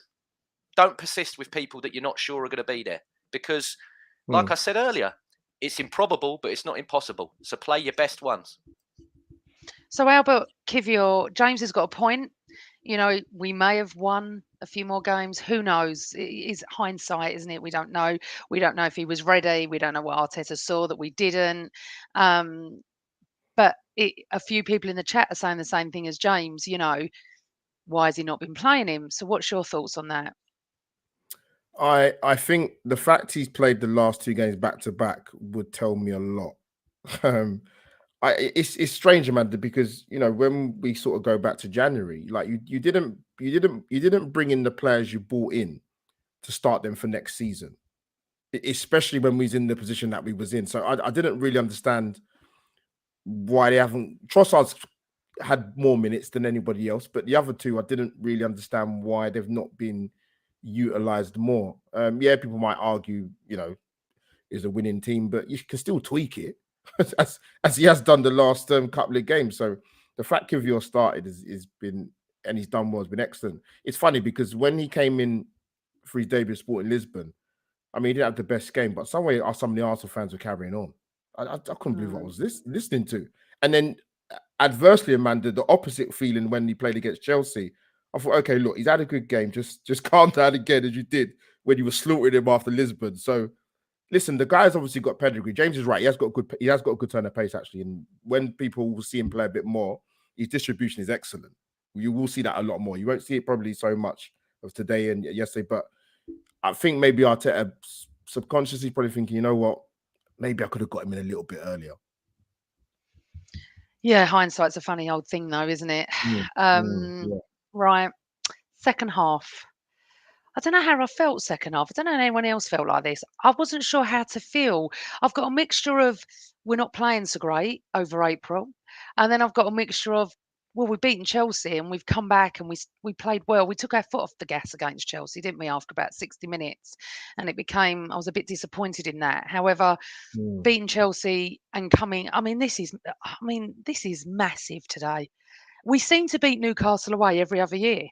Don't persist with people that you're not sure are going to be there. Because, like I said earlier, it's improbable, but it's not impossible. So play your best ones. So Albert Kivior, James has got a point. We may have won a few more games. Who knows? It is hindsight, isn't it? We don't know. We don't know if he was ready. We don't know what Arteta saw that we didn't. But a few people in the chat are saying the same thing as James. Why has he not been playing him? So what's your thoughts on that? I think the fact he's played the last two games back to back would tell me a lot. It's strange, Amanda, because when we sort of go back to January, like you didn't bring in the players you brought in to start them for next season, especially when we was in the position that we was in. So I didn't really understand why they haven't. Trossard's had more minutes than anybody else, but the other two I didn't really understand why they've not been utilized more. People might argue, is a winning team, but you can still tweak it. as he has done the last couple of games. So the fact Kivior started has been, and he's done well, has been excellent. It's funny because when he came in for his debut sport in Lisbon, I mean, he didn't have the best game, but some of the Arsenal fans were carrying on. I couldn't believe what I was listening to. And then adversely, Amanda, the opposite feeling when he played against Chelsea. I thought, okay, look, he's had a good game. Just calm down again as you did when you were slaughtering him after Lisbon. So listen, the guy's obviously got pedigree. James is right. He has got a good turn of pace, actually. And when people will see him play a bit more, his distribution is excellent. You will see that a lot more. You won't see it probably so much of today and yesterday, but I think maybe Arteta subconsciously probably thinking, you know what, maybe I could have got him in a little bit earlier. Yeah, hindsight's a funny old thing, though, isn't it? Yeah. Right. Second half. I don't know how I felt second half. I don't know if anyone else felt like this. I wasn't sure how to feel. I've got a mixture of we're not playing so great over April, and then I've got a mixture of well, we've beaten Chelsea and we've come back and we played well. We took our foot off the gas against Chelsea, didn't we? After about 60 minutes, and it became I was a bit disappointed in that. However, Mm. beating Chelsea and coming, this is massive today. We seem to beat Newcastle away every other year.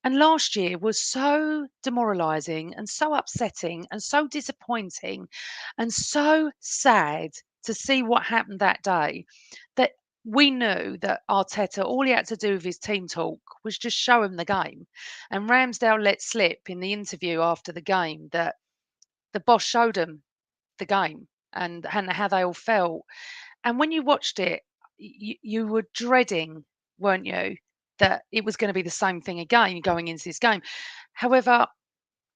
And last year was so demoralising and so upsetting and so disappointing and so sad to see what happened that day that we knew that Arteta, all he had to do with his team talk was just show him the game. And Ramsdale let slip in the interview after the game that the boss showed him the game and how they all felt. And when you watched it, you were dreading, weren't you, that it was going to be the same thing again going into this game. However,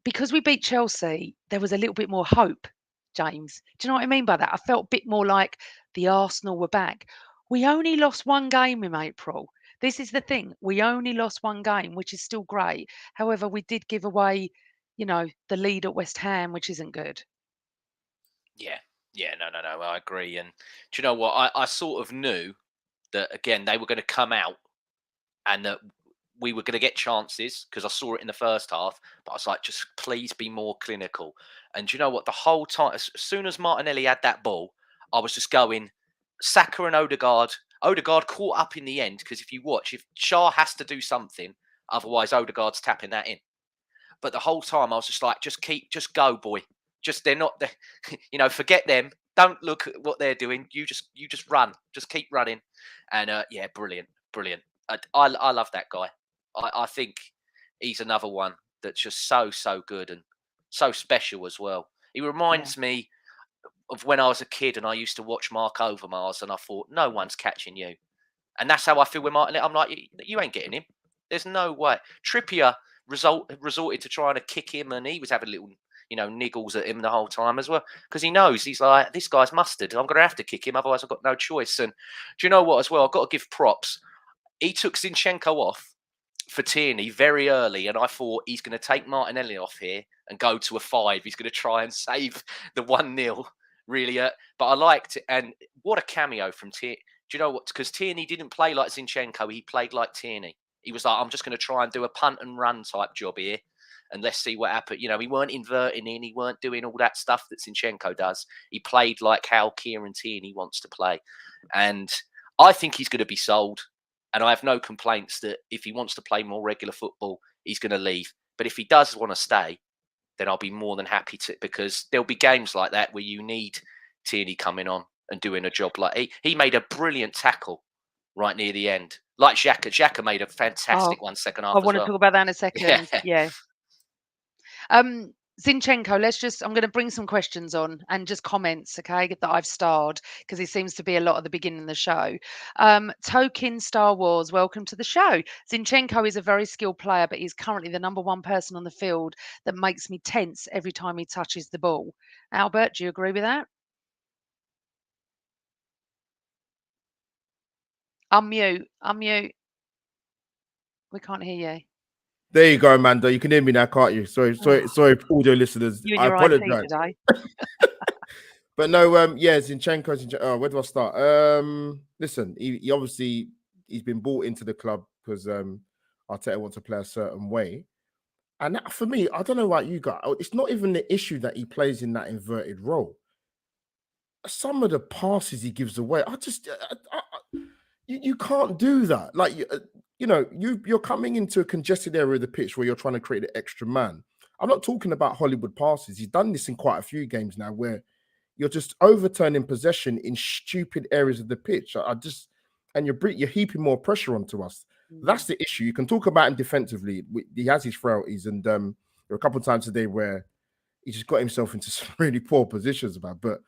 because we beat Chelsea, there was a little bit more hope, James. Do you know what I mean by that? I felt a bit more like the Arsenal were back. We only lost one game in April. This is the thing. We only lost one game, which is still great. However, we did give away, the lead at West Ham, which isn't good. Yeah, yeah, no, I agree. And do you know what? I sort of knew that again they were going to come out and that we were going to get chances because I saw it in the first half. But I was like, just please be more clinical. And do you know what? The whole time, as soon as Martinelli had that ball, I was just going Saka and Odegaard. Odegaard caught up in the end because if you watch, if Shah has to do something, otherwise Odegaard's tapping that in. But the whole time I was just like, just go, boy. They're not, forget them. Don't look at what they're doing. You just run. Just keep running. And yeah, brilliant. I love that guy. I think he's another one that's just so good and so special as well. He Yeah. reminds me of when I was a kid and I used to watch Mark Overmars and I thought, no one's catching you. And that's how I feel with Martin. I'm like, you ain't getting him. There's no way. Trippier resorted to trying to kick him and he was having little, niggles at him the whole time as well. Because he knows, he's like, this guy's mustard. I'm going to have to kick him. Otherwise, I've got no choice. And do you know what as well? I've got to give props. He took Zinchenko off for Tierney very early. And I thought he's going to take Martinelli off here and go to a 5. He's going to try and save the 1-0. Really. But I liked it. And what a cameo from Tierney. Do you know what? Because Tierney didn't play like Zinchenko. He played like Tierney. He was like, I'm just going to try and do a punt and run type job here. And let's see what happens. He weren't inverting in. He weren't doing all that stuff that Zinchenko does. He played like how Kieran Tierney wants to play. And I think he's going to be sold. And I have no complaints that if he wants to play more regular football, he's going to leave. But if he does want to stay, then I'll be more than happy to, because there'll be games like that where you need Tierney coming on and doing a job like he made a brilliant tackle right near the end. Like Xhaka. Xhaka made a fantastic one second half I as want to well. talk about that in a second. Yeah. Zinchenko, I'm going to bring some questions on and just comments, okay, that I've starred because it seems to be a lot at the beginning of the show. Token Star Wars, welcome to the show. Zinchenko is a very skilled player, but he's currently the number one person on the field that makes me tense every time he touches the ball. Albert, do you agree with that? Unmute. We can't hear you. There you go, Amanda. You can hear me now, can't you? Sorry, audio listeners. You and I your IT apologize. today. But no, yeah, Zinchenko. Where do I start? Listen, he obviously he's been brought into the club because Arteta wants to play a certain way. And that, for me, I don't know about you guys. It's not even the issue that he plays in that inverted role. Some of the passes he gives away, you can't do that. Like you're coming into a congested area of the pitch where you're trying to create an extra man. I'm not talking about Hollywood passes. He's done this in quite a few games now where you're just overturning possession in stupid areas of the pitch. And you're heaping more pressure onto us. That's the issue. You can talk about him defensively. He has his frailties, and there were a couple of times today where he just got himself into some really poor positions, man. But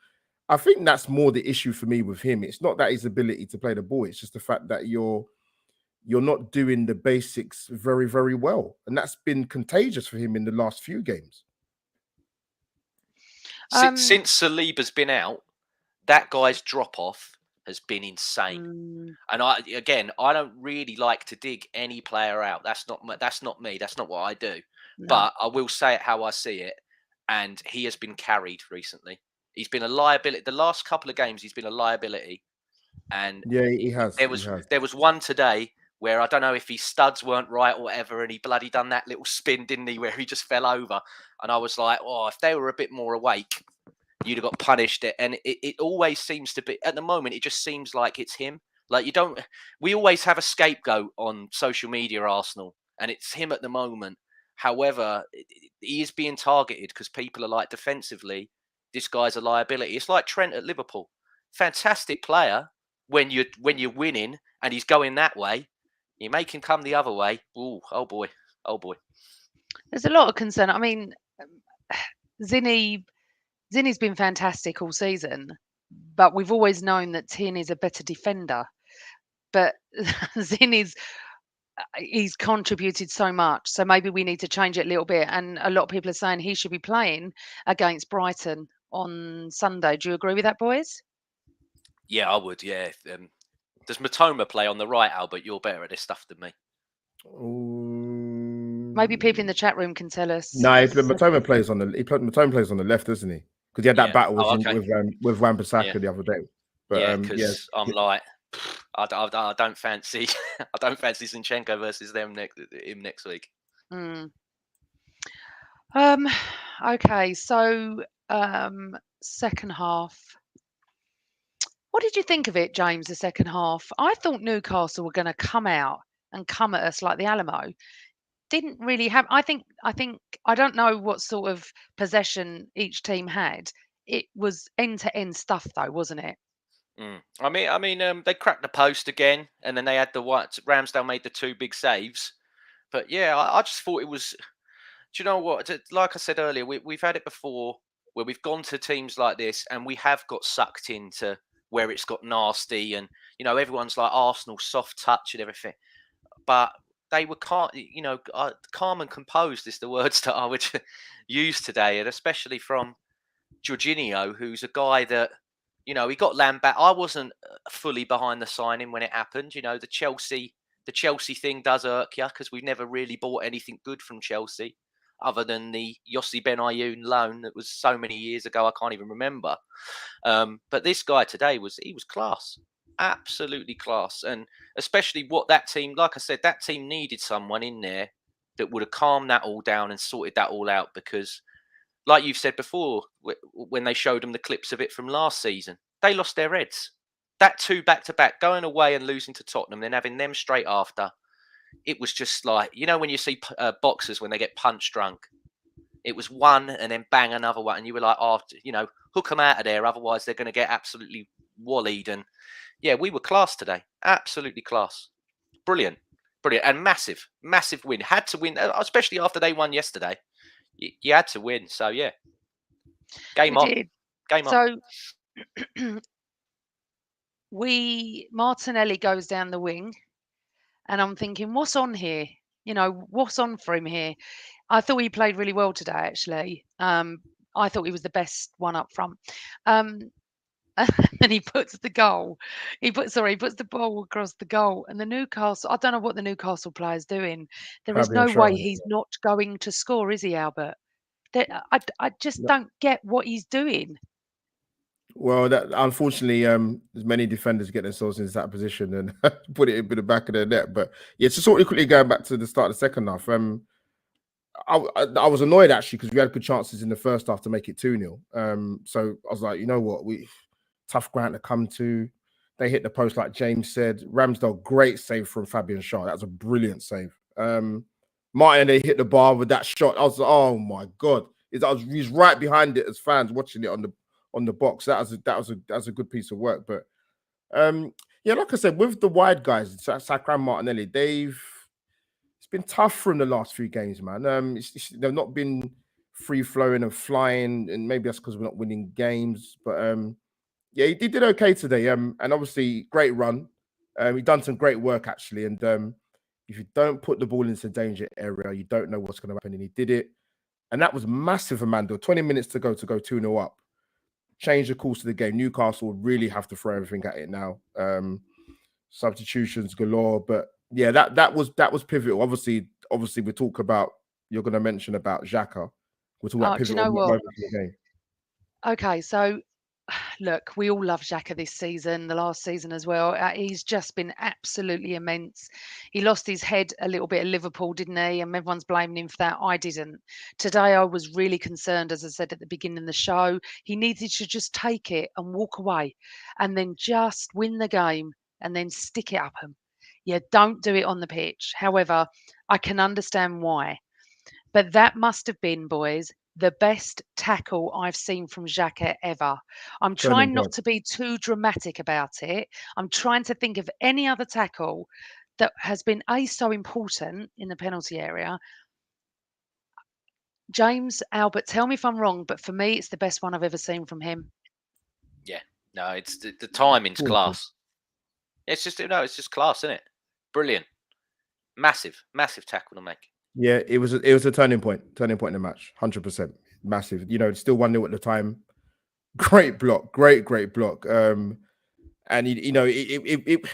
I think that's more the issue for me with him. It's not that his ability to play the ball. It's just the fact that you're not doing the basics very, very well. And that's been contagious for him in the last few games. Since Saliba's been out, that guy's drop-off has been insane. And I don't really like to dig any player out. That's not me. That's not what I do. No. But I will say it how I see it, and he has been carried recently. He's been a liability. The last couple of games, he's been a liability. And Yeah, he has. there He was has. there was one today where I don't know if his studs weren't right or whatever, and he bloody done that little spin, didn't he, where he just fell over. And I was like, oh, if they were a bit more awake, you'd have got punished. And it always seems to be, at the moment, it just seems like it's him. Like we always have a scapegoat on social media, Arsenal, and it's him at the moment. However, he is being targeted because people are like, defensively, this guy's a liability. It's like Trent at Liverpool. Fantastic player when you're winning and he's going that way. You make him come the other way. Ooh, oh boy. There's a lot of concern. I mean, Zinny's been fantastic all season, but we've always known that Tin is a better defender. But he's contributed so much, so maybe we need to change it a little bit. And a lot of people are saying he should be playing against Brighton on Sunday. Do you agree with that, boys? Yeah, I would. Yeah. Does Matoma play on the right, Albert? You're better at this stuff than me. Maybe people in the chat room can tell us. No, Matoma plays on the left, doesn't he? Because he had that battle with Wan-Bissaka the other day. But because I'm like, I don't fancy I don't fancy Zinchenko versus him next week. Okay, so second half. What did you think of it, James? The second half, I thought Newcastle were going to come out and come at us like the Alamo. Didn't really have. I think I don't know what sort of possession each team had. It was end-to-end stuff, though, wasn't it? I mean, they cracked the post again, and then they had Ramsdale made the two big saves. But yeah, I just thought it was. Do you know what? Like I said earlier, we've had it before where we've gone to teams like this, and we have got sucked into where it's got nasty, and everyone's like Arsenal, soft touch and everything, but they were calm and composed is the words that I would use today, and especially from Jorginho, who's a guy that. He got Lamb back. I wasn't fully behind the signing when it happened. The Chelsea thing does irk you because we've never really bought anything good from Chelsea other than the Yossi Benayoun loan that was so many years ago I can't even remember. But this guy today was class, absolutely class, and especially what that team, like I said, that team needed someone in there that would have calmed that all down and sorted that all out because. Like you've said before, when they showed them the clips of it from last season, they lost their heads. That two back-to-back, going away and losing to Tottenham, then having them straight after, it was just like, when you see boxers when they get punch drunk, it was one and then bang, another one. And you were like, hook them out of there. Otherwise, they're going to get absolutely wallied. And yeah, we were class today. Absolutely class. Brilliant. And massive win. Had to win, especially after they won yesterday. You had to win, so yeah. Game on. So Martinelli goes down the wing, and I'm thinking, what's on here? What's on for him here? I thought he played really well today, actually. I thought he was the best one up front. And he puts the goal. He puts the ball across the goal. And the Newcastle, I don't know what the Newcastle player's doing. There is no way he's not going to score, is he, Albert? I just don't get what he's doing. Well, that unfortunately, there's many defenders get themselves into that position and put it into the back of their net. But yeah, just sort of quickly going back to the start of the second half. I was annoyed actually because we had good chances in the first half to make it 2-0. So I was like, you know what, tough ground to come to. They hit the post like James said. Ramsdale, great save from Fabian Schär. That was a brilliant save. Martin, they hit the bar with that shot. I was like, oh my god, he's right behind it as fans watching it on the box. That was a good piece of work. But yeah, like I said, with the wide guys, Saka and Martinelli, it's been tough for them the last few games, man. They've not been free flowing and flying, and maybe that's because we're not winning games. But yeah, he did okay today. And obviously, great run. He done some great work actually. And if you don't put the ball into the danger area, you don't know what's going to happen. And he did it. And that was massive, Amanda. 20 minutes to go 2-0 up. Change the course of the game. Newcastle really have to throw everything at it now. Substitutions galore. But yeah, that was pivotal. Obviously we talk about you're going to mention about Xhaka. We're talking about Do you pivotal know what? moments in the game. Okay, so look, we all love Xhaka this season, the last season as well. He's just been absolutely immense. He lost his head a little bit at Liverpool, didn't he? And everyone's blaming him for that. I didn't. Today, I was really concerned, as I said at the beginning of the show. He needed to just take it and walk away and then just win the game and then stick it up him. Yeah, don't do it on the pitch. However, I can understand why. But that must have been, boys, the best tackle I've seen from Xhaka ever. I'm Turning trying not point. to be too dramatic about it. I'm trying to think of any other tackle that has been so important in the penalty area. James, Albert, tell me if I'm wrong, but for me, it's the best one I've ever seen from him. Yeah, no, it's the timing's Cool. class. It's just class, isn't it? Brilliant, massive tackle to make. Yeah, it was a turning point in the match. 100% massive. You know, it's still 1-0 at the time. Great block, great block. And it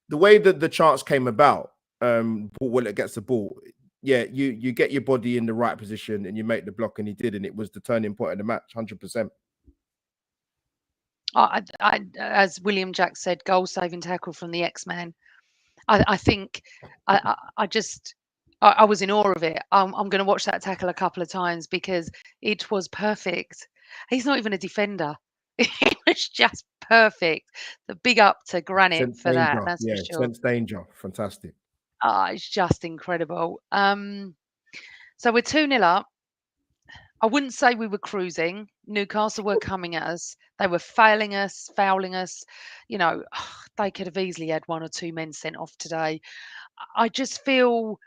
the way that the chance came about, when it gets the ball, yeah, you get your body in the right position and you make the block, and he did, and it was the turning point of the match. 100%. I, as William Jack said, goal-saving tackle from the X-Man. I think I was in awe of it. I'm going to watch that tackle a couple of times because it was perfect. He's not even a defender. It was just perfect. The big up to Granit Sense for that. danger. That's Yeah, for sure. sense danger. Fantastic. It's just incredible. So we're 2-0 up. I wouldn't say we were cruising. Newcastle were coming at us. They were fouling us. You know, they could have easily had 1 or 2 men sent off today. I just feel,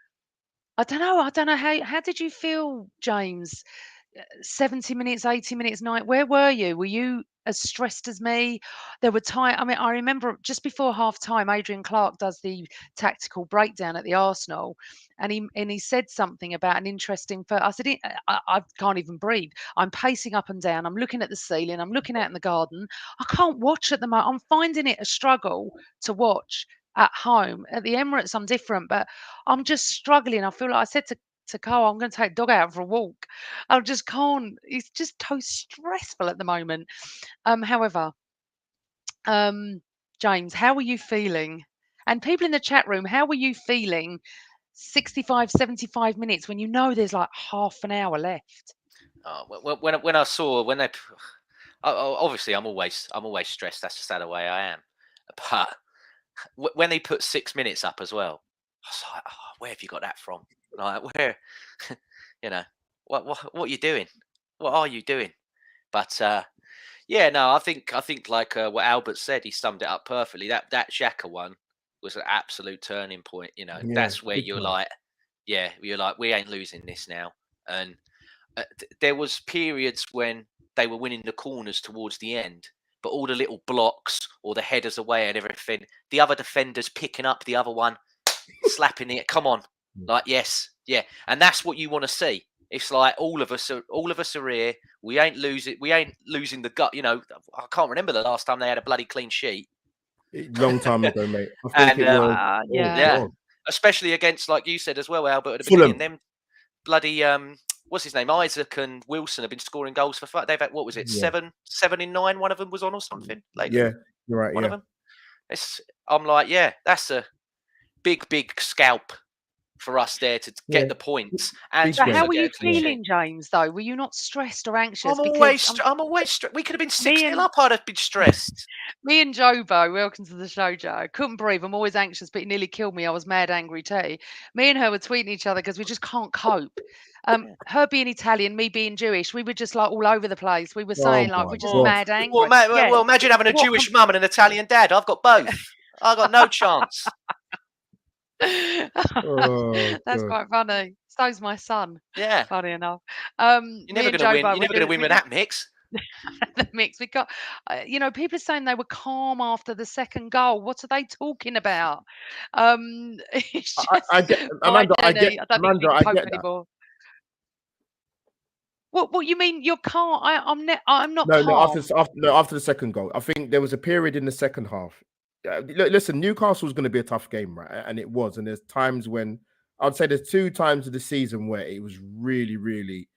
I don't know. How did you feel, James? 70 minutes, 80 minutes, night. Where were you? Were you as stressed as me? There were time. I mean, I remember just before half time, Adrian Clark does the tactical breakdown at the Arsenal, and he said something about an interesting. I said, I can't even breathe. I'm pacing up and down. I'm looking at the ceiling. I'm looking out in the garden. I can't watch at the moment. I'm finding it a struggle to watch at home. At the Emirates, I'm different, but I'm just struggling. I feel like I said to Carl, I'm going to take dog out for a walk. I just can't. It's just so stressful at the moment. However, James, how are you feeling? And people in the chat room, how are you feeling 65, 75 minutes when you know there's like half an hour left? When I saw when they, obviously I'm always stressed. That's just the way I am. But when they put 6 minutes up as well, I was like, oh, where have you got that from? Like, where, you know, what are you doing? What are you doing? But yeah, no, I think like what Albert said, he summed it up perfectly. That Xhaka one was an absolute turning point. You know, Yeah, that's where big you're time. like, yeah, you're like, we ain't losing this now. And there was periods when they were winning the corners towards the end, but all the little blocks or the headers away and everything, the other defenders picking up the other one, slapping it. Come on, like yes, yeah, and that's what you want to see. It's like all of us are here. We ain't losing the gut. You know, I can't remember the last time they had a bloody clean sheet. Long time ago, mate. I think And it was. Yeah. Especially against, like you said as well, Albert, at the Fulham. beginning, them bloody what's his name, Isaac and Wilson have been scoring goals for fun. They've had, what was it, 7 in 9? One of them was on or something lately. Yeah, you're right. One of them. I'm like, yeah, that's a big scalp for us there to get the points. And So how also were you get a clean sheet. feeling, James? Though, were you not stressed or anxious? I'm always stressed. We could have been 6-0 up. I'd have been stressed. Me and Jobo, welcome to the show, Joe. Couldn't breathe. I'm always anxious, but it nearly killed me. I was mad angry too. Me and her were tweeting each other because we just can't cope. Her being Italian, me being Jewish, we were just like all over the place. We were saying like we're just mad angry. Well, imagine having a Jewish mum and an Italian dad. I've got both. I've got no chance. That's quite funny. So's my son. Yeah. Funny enough. You're never going to win. You're never going to win with that mix. The mix. We got, people are saying they were calm after the second goal. What are they talking about? It's just, I get, Amanda. I get, Amanda. I get that. Anymore. What you mean? You're calm? I'm not No, calm. after the second goal, I think there was a period in the second half. Listen, Newcastle was going to be a tough game, right? And it was. And there's times when I'd say there's 2 times of the season where it was really, really.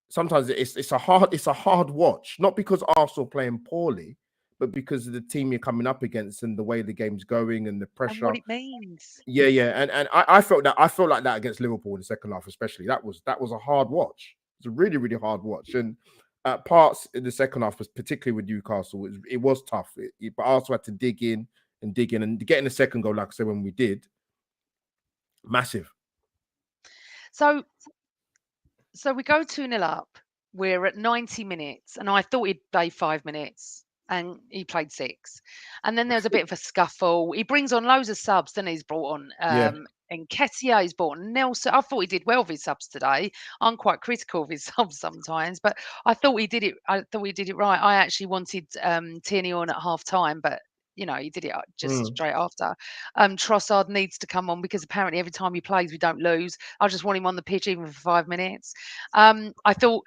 Sometimes it's a hard watch, not because Arsenal playing poorly, but because of the team you're coming up against and the way the game's going and the And pressure. what it means. Yeah, and I felt like that against Liverpool in the second half, especially. That was a hard watch. It's a really, really hard watch, and parts in the second half, was particularly with Newcastle, it was tough. But Arsenal had to dig in and getting the second goal, like I said, when we did, massive. So we go 2-0 up. We're at 90 minutes, and I thought he'd play 5 minutes, and he played 6. And then there was a bit of a scuffle. He brings on loads of subs, then he's brought on Yeah. and Kessie, he's brought on Nelson. I thought he did well with his subs today. I'm quite critical of his subs sometimes, but I thought he did it. I thought he did it right. I actually wanted Tierney on at half time, but he did it just straight after. Trossard needs to come on because apparently every time he plays, we don't lose. I just want him on the pitch even for 5 minutes. I feel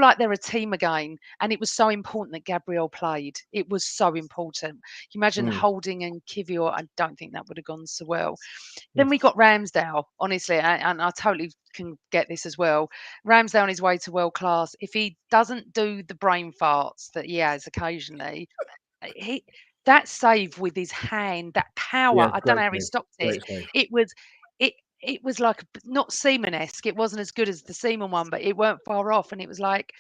like they're a team again, and it was so important that Gabriel played. It was so important. Can you imagine Holding and Kivior? I don't think that would have gone so well. Then we got Ramsdale, honestly, and I totally can get this as well. Ramsdale on his way to world class. If he doesn't do the brain farts that he has occasionally, that save with his hand, that power, Yeah, I don't know how he great stopped it. save. It was like not Seaman-esque. It wasn't as good as the Seaman one, but it weren't far off. And it was like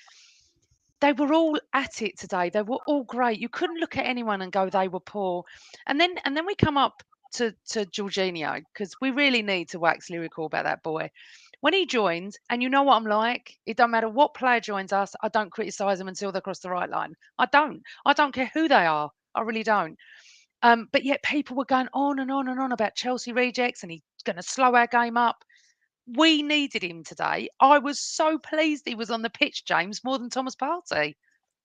they were all at it today. They were all great. You couldn't look at anyone and go they were poor. And then we come up to Jorginho, because we really need to wax lyrical about that boy. When he joins, and you know what I'm like, it don't matter what player joins us, I don't criticise them until they cross the right line. I don't care who they are. I really don't. But yet people were going on and on and on about Chelsea rejects, and he's going to slow our game up. We needed him today. I was so pleased he was on the pitch, James, more than Thomas Partey.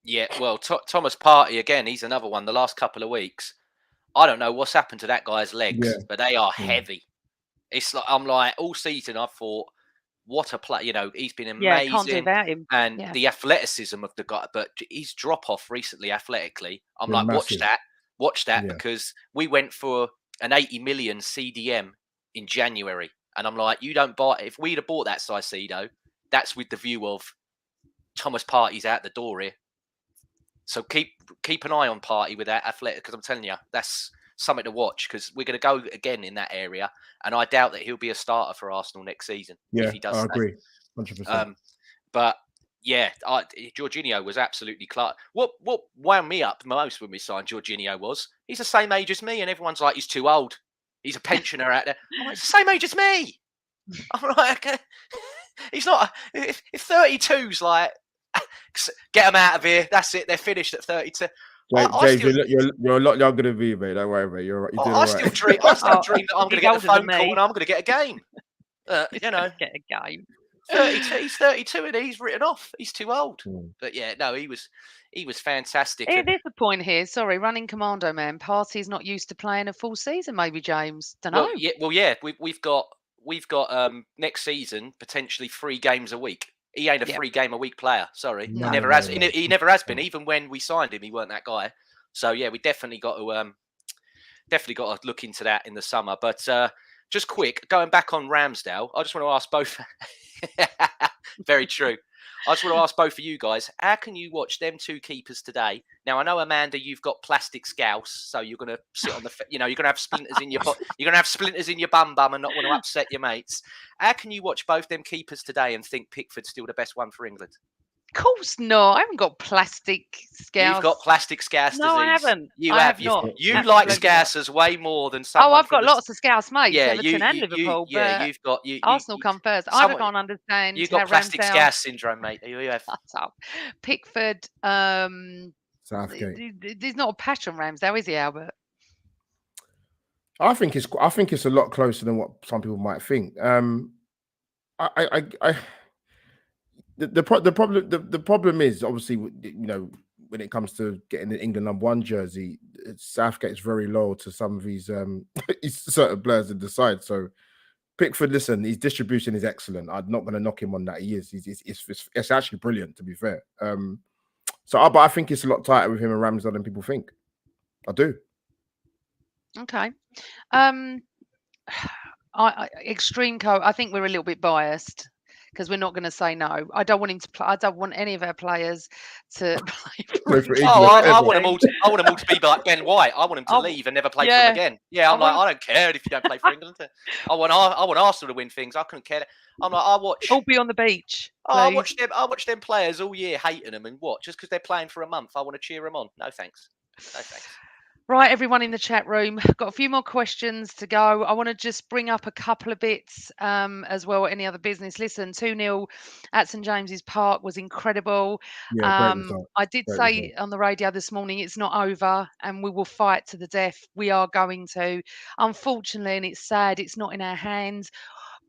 Yeah, well, Thomas Partey, again, he's another one. The last couple of weeks, I don't know what's happened to that guy's legs, but they are heavy. It's like, I'm like, all season I thought, what a play. He's been amazing. Yeah, can't do without him. And the athleticism of the guy, but his drop off recently athletically, I'm like, massive. watch that, because we went for an 80 million CDM in January. And I'm like, you don't buy, if we'd have bought that Caicedo, that's with the view of Thomas Partey's out the door here. So keep an eye on Partey with that athletic, because I'm telling you, that's something to watch, because we're going to go again in that area, and I doubt that he'll be a starter for Arsenal next season. Yeah, if he does. I agree, 100%. But yeah, Jorginho was absolutely class. What wound me up most when we signed Jorginho was he's the same age as me, and everyone's like, he's too old. He's a pensioner out there. I'm like, he's the same age as me. I'm like, he's not. If 32's like, get them out of here. That's it. They're finished at 32. James, you're a lot younger than me, mate. Don't worry, mate. You're doing all right. I still dream that I'm going to get a phone call and I'm going to get a game. Get a game. 32. He's 32 and he's written off. He's too old. But yeah, no, he was fantastic. There's a point here. Sorry, running commando man. Partey's not used to playing a full season. Maybe James. Don't know. We've got next season potentially 3 games a week. He ain't a 3 game a week player. Sorry, he never has. He never has been. Even when we signed him, he weren't that guy. So yeah, we definitely got to look into that in the summer. But just quick, going back on Ramsdale, I just want to ask both. Very true. I just want to ask both of you guys, how can you watch them 2 keepers today? Now, I know, Amanda, you've got plastic scouse, so you're going to sit on the, you're going to have splinters in your you're going to have splinters in your bum and not want to upset your mates. How can you watch both them keepers today and think Pickford's still the best one for England? Of course not. I haven't got plastic scouse. You've got plastic scouse disease. No, I haven't. You I have. Not. You like scousers way more than someone. Oh, I've got lots of scouse mates. Yeah, Everton and Liverpool. You've got Arsenal come first. I can't understand. You've got plastic scouse syndrome, mate. You have. That's up. Pickford. Southgate. There's not a patch on Ramsdale, is he, Albert? I think it's a lot closer than what some people might think. The problem is obviously, when it comes to getting the England #1 jersey, Southgate is very loyal to some of his certain players in the side. So Pickford, listen, his distribution is excellent. I'm not going to knock him on that. He is. It's actually brilliant, to be fair. But I think it's a lot tighter with him and Ramsdale than people think. I do. Okay. Extreme Co. I think we're a little bit biased because we're not going to say no. I don't want him to play. I don't want any of our players to play for Play for England. Oh, England I ever. want them all. I want them all to be like Ben White. I want him to Oh, leave and never play for him yeah. again. Yeah, I I'm like, want I don't care if you don't play for England. I want Arsenal to win things. I couldn't care. I'm like, all be on the beach, I please. watch them. I watch them players all year hating them, and what? Just because they're playing for a month, I want to cheer them on. No thanks. No thanks. Right, everyone in the chat room, got a few more questions to go. I want to just bring up a couple of bits as well. Any other business? Listen, 2-0 at St James's Park was incredible. Yeah, great result. I did Great say result. on the radio this morning, it's not over and we will fight to the death. We are going to. Unfortunately, and it's sad, it's not in our hands.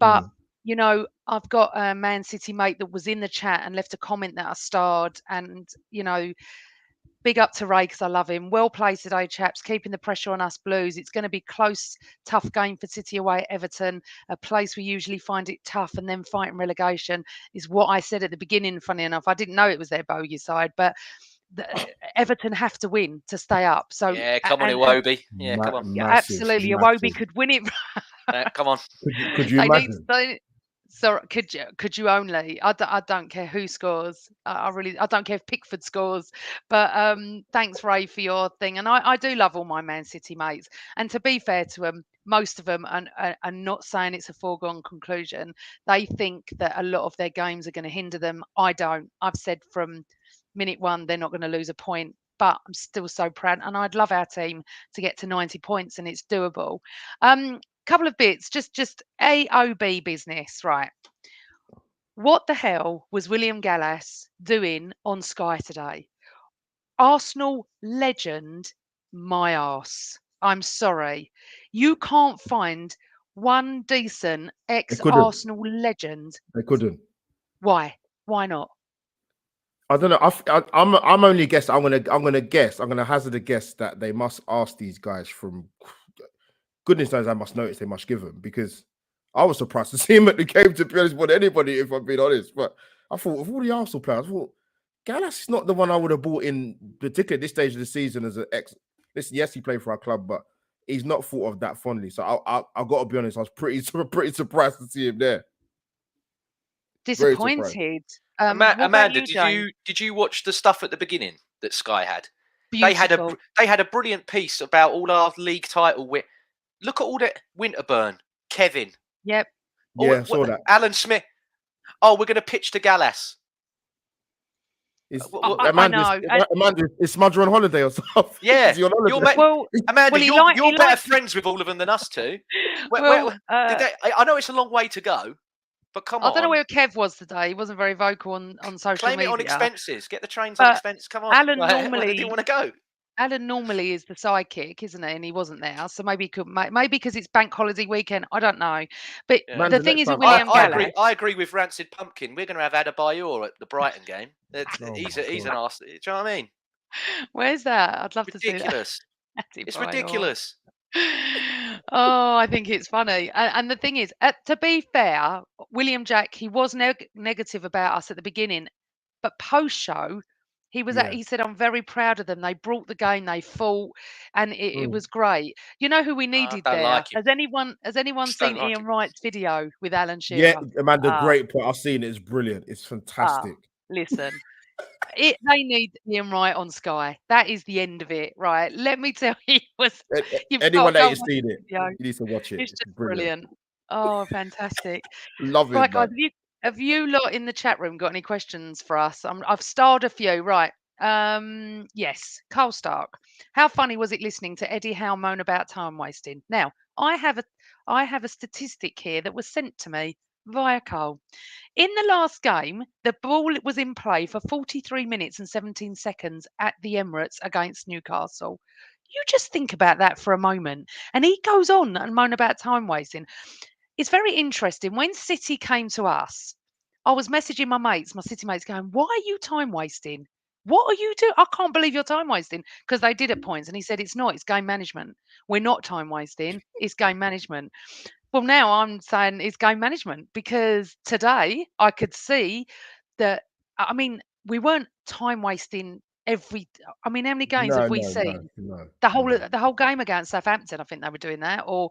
But, you know, I've got a Man City mate that was in the chat and left a comment that I starred. And, you know, big up to Ray because I love him. Well played today, chaps. Keeping the pressure on us Blues. It's going to be close, tough game for City away at Everton, a place we usually find it tough, and then fighting relegation is what I said at the beginning. Funny enough, I didn't know it was their bogey side, but Everton have to win to stay up. So Yeah, come on, and Iwobi. Yeah, come on. yeah, Massive, absolutely, Iwobi massive. could win it. Come on. Could you They need imagine? so could you only? I don't care who scores. I don't care if Pickford scores. But thanks Ray for your thing, and I do love all my Man City mates. And to be fair to them, most of them are not saying it's a foregone conclusion. They think that a lot of their games are going to hinder them. I don't. I've said from minute one they're not going to lose a point. But I'm still so proud, and I'd love our team to get to 90 points, and it's doable. Couple of bits, just AOB business, right? What the hell was William Gallas doing on Sky today? Arsenal legend, my arse. I'm sorry. You can't find one decent They couldn't. ex-Arsenal legend. They couldn't. Why? Why not? I don't know. I'm only guessing. I'm gonna guess. I'm gonna hazard a guess that they must ask these guys from. Goodness knows, I must notice they must give him because I was surprised to see him at the game. To be honest, more than anybody, if I'm being honest. But I thought of all the Arsenal players, I thought Gallas is not the one I would have bought in, particularly at this stage of the season as an ex. Listen, yes, he played for our club, but he's not thought of that fondly. So I got to be honest, I was pretty surprised to see him there. Very surprised. Disappointed. Amanda, what about did you watch the stuff at the beginning that Sky had? Beautiful. They had a brilliant piece about all our league title. Look at all that Winterburn, Kevin. Yep. Yeah, saw that. Alan Smith. Oh, we're going to pitch to Gallas. Amanda, is Smudger on holiday or something? Yeah. Is he on holiday? Amanda, well, you're better friends with all of them than us two. I know it's a long way to go, but come on. I don't know where Kev was today. He wasn't very vocal on social media. Claim it on expenses. Get the trains on expense. Come on. Alan Where did he want to go? Alan normally is the sidekick, isn't he? And he wasn't there, so maybe he could. Maybe because it's Bank Holiday weekend. I don't know. But the thing is, with William Gallas, I agree with Rancid Pumpkin. We're going to have Adebayor at the Brighton game. He's an arse. Do you know what I mean? Where's that? I'd love to see that. Ridiculous. It's ridiculous. Oh, I think it's funny. And the thing is, to be fair, William Jack, he was negative about us at the beginning, but post-show, he said, I'm very proud of them. They brought the game, they fought, and it was great. You know who we needed there? Like has anyone seen Ian Wright's video with Alan Shearer? Yeah, Amanda, great point. I've seen it. It's brilliant. It's fantastic. Listen. They need Ian Wright on Sky. That is the end of it, right? Let me tell you, anyone that has seen it, you need to watch it. It's just brilliant. Oh, fantastic! Love it, right, guys. Have you lot in the chat room got any questions for us? I've starred a few. Right. Yes, Carl Stark. How funny was it listening to Eddie Howe moan about time wasting? Now, I have a statistic here that was sent to me via Carl. In the last game, the ball was in play for 43 minutes and 17 seconds at the Emirates against Newcastle. You just think about that for a moment. And he goes on and moan about time wasting. It's very interesting. When City came to us, I was messaging my City mates going, why are you time wasting? What are you doing? I can't believe you're time wasting, because they did at points. And he said, it's not, it's game management. We're not time wasting, it's game management. Well, now I'm saying it's game management, because today I could see that, I mean, we weren't time wasting how many games have we seen? No, The whole game against Southampton, I think they were doing that, or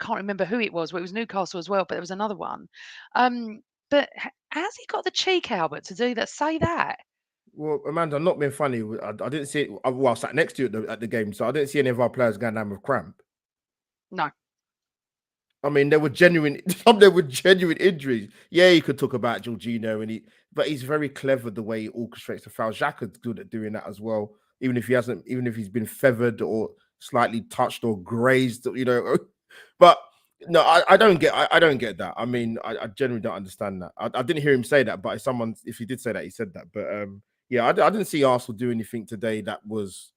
can't remember who it was, but it was Newcastle as well, but there was another one. But how's he got the cheek, Albert, to do that? Say that. Well, Amanda, I'm not being funny. I didn't see it. Well, I sat next to you at the game, so I didn't see any of our players going down with cramp. No. I mean, there were genuine injuries. Yeah, you could talk about Jorginho, but he's very clever the way he orchestrates the foul. Xhaka's good at doing that as well, even if he's been feathered or slightly touched or grazed, But no, I don't get that. I mean, I genuinely don't understand that. I didn't hear him say that, but if he did say that, he said that. But yeah, I didn't see Arsenal do anything today that was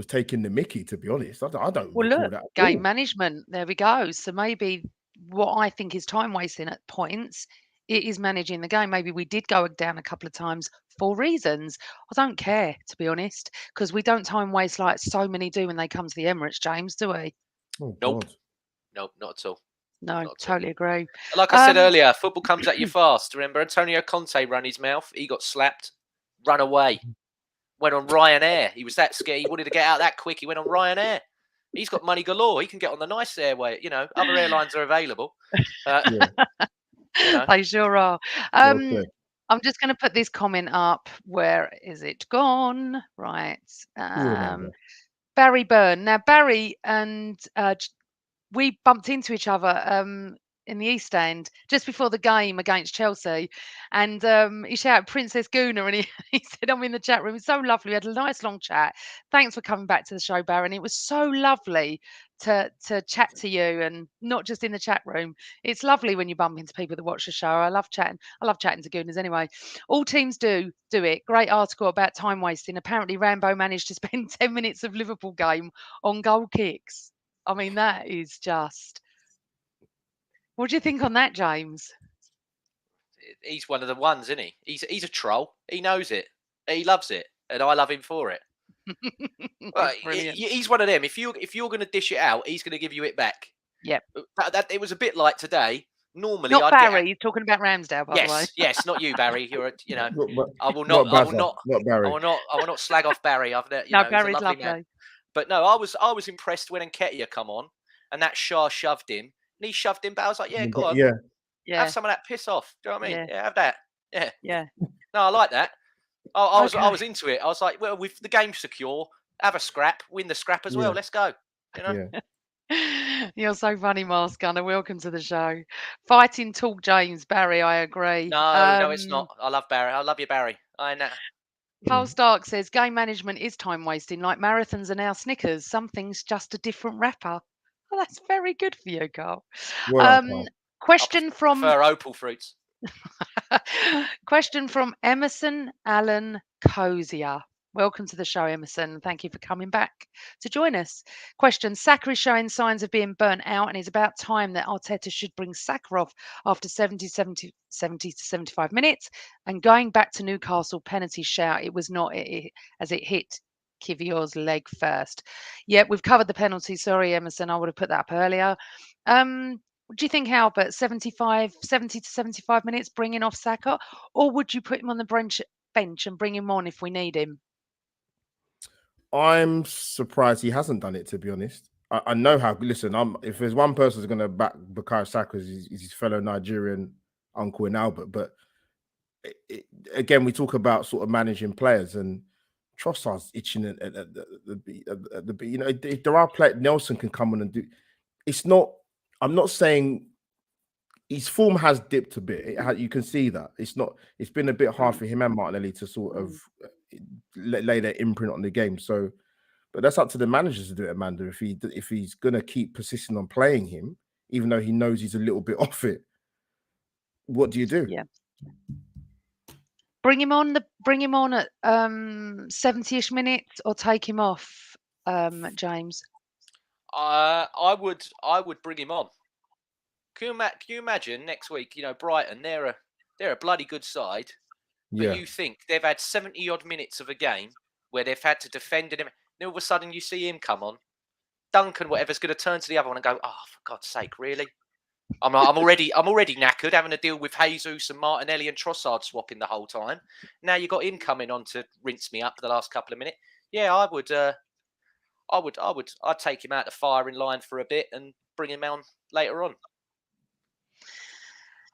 taking the mickey, to be honest. I don't Well, recall look, that at game all. management. There we go. So maybe what I think is time wasting at points, it is managing the game. Maybe we did go down a couple of times for reasons. I don't care, to be honest, because we don't time waste like so many do when they come to the Emirates, James, do we? Oh, Nope. God. Nope, not at all. No, Not at all. totally agree. Like I said earlier, football comes at you fast. Remember, Antonio Conte ran his mouth. He got slapped, run away, went on Ryanair. He was that scared. He wanted to get out that quick. He went on Ryanair. He's got money galore. He can get on the nice airway. Other airlines are available. Yeah. They sure are. Okay. I'm just going to put this comment up. Where is it gone? Right. Barry Byrne. Now, Barry and we bumped into each other in the East End just before the game against Chelsea, and he shouted Princess Guna, and he said, I'm in the chat room. It's so lovely. We had a nice long chat. Thanks for coming back to the show, Baron. It was so lovely to chat to you, and not just in the chat room. It's lovely when you bump into people that watch the show. I love chatting to Gooners anyway. All teams do it. Great article about time wasting. Apparently Rambo managed to spend 10 minutes of Liverpool game on goal kicks. I mean, that is just... What do you think on that, James? He's one of the ones, isn't he? He's a troll. He knows it. He loves it, and I love him for it. He's one of them. If you're going to dish it out, he's going to give you it back. Yep. It was a bit like today. Normally, not Barry. He's talking about Ramsdale, by the way. Yes, not you, Barry. You're, I will not Barry. I will not slag off Barry. Barry's lovely. Man. But no, I was impressed when Nketiah come on, and that Shah shoved him, and he shoved him. But I was like, yeah, go on, have some of that piss off. Do you know what I mean? Yeah, have that. Yeah. No, I like that. I was into it. I was like, well, with the game secure, have a scrap, win the scrap as well. Let's go. Yeah. You're so funny, Mars Gunner. Welcome to the show. Fighting talk, James. Barry, I agree. No, it's not. I love Barry. I love you, Barry. I know. Paul Stark says game management is time wasting, like marathons are now Snickers. Something's just a different wrapper. Well, that's very good for you, Carl. Question from Opal fruits. Question from Emerson Allen Cozier. Welcome to the show, Emerson. Thank you for coming back to join us. Question: Saka is showing signs of being burnt out, and it's about time that Arteta should bring Saka off after 70 to 75 minutes. And going back to Newcastle penalty shout, it was not as it hit Kivior's leg first. Yeah, we've covered the penalty. Sorry, Emerson, I would have put that up earlier. What do you think, Albert? 70 to 75 minutes bringing off Saka, or would you put him on the bench and bring him on if we need him? I'm surprised he hasn't done it, to be honest. I know how. Listen, if there's one person who's going to back Bukayo Saka, is his fellow Nigerian uncle in Albert. But again, we talk about sort of managing players, and Trossard's itching at the beat. If there are players, Nelson can come on and do. It's not. I'm not saying his form has dipped a bit. You can see that. It's been a bit hard for him and Martinelli to sort of lay their imprint on the game. So, but that's up to the managers to do it, Amanda. If he's gonna keep persisting on playing him, even though he knows he's a little bit off it, what do you do? Yeah, bring him on at 70ish minutes, or take him off, James. I would bring him on. Can you imagine next week? Brighton, they're a bloody good side. But you think they've had 70 odd minutes of a game where they've had to defend him. And all of a sudden you see him come on. Duncan, whatever's going to turn to the other one and go, oh, for God's sake, really? I'm already knackered having to deal with Jesus and Martinelli and Trossard swapping the whole time. Now you got him coming on to rinse me up the last couple of minutes. Yeah, I'd take him out the firing line for a bit and bring him on later on.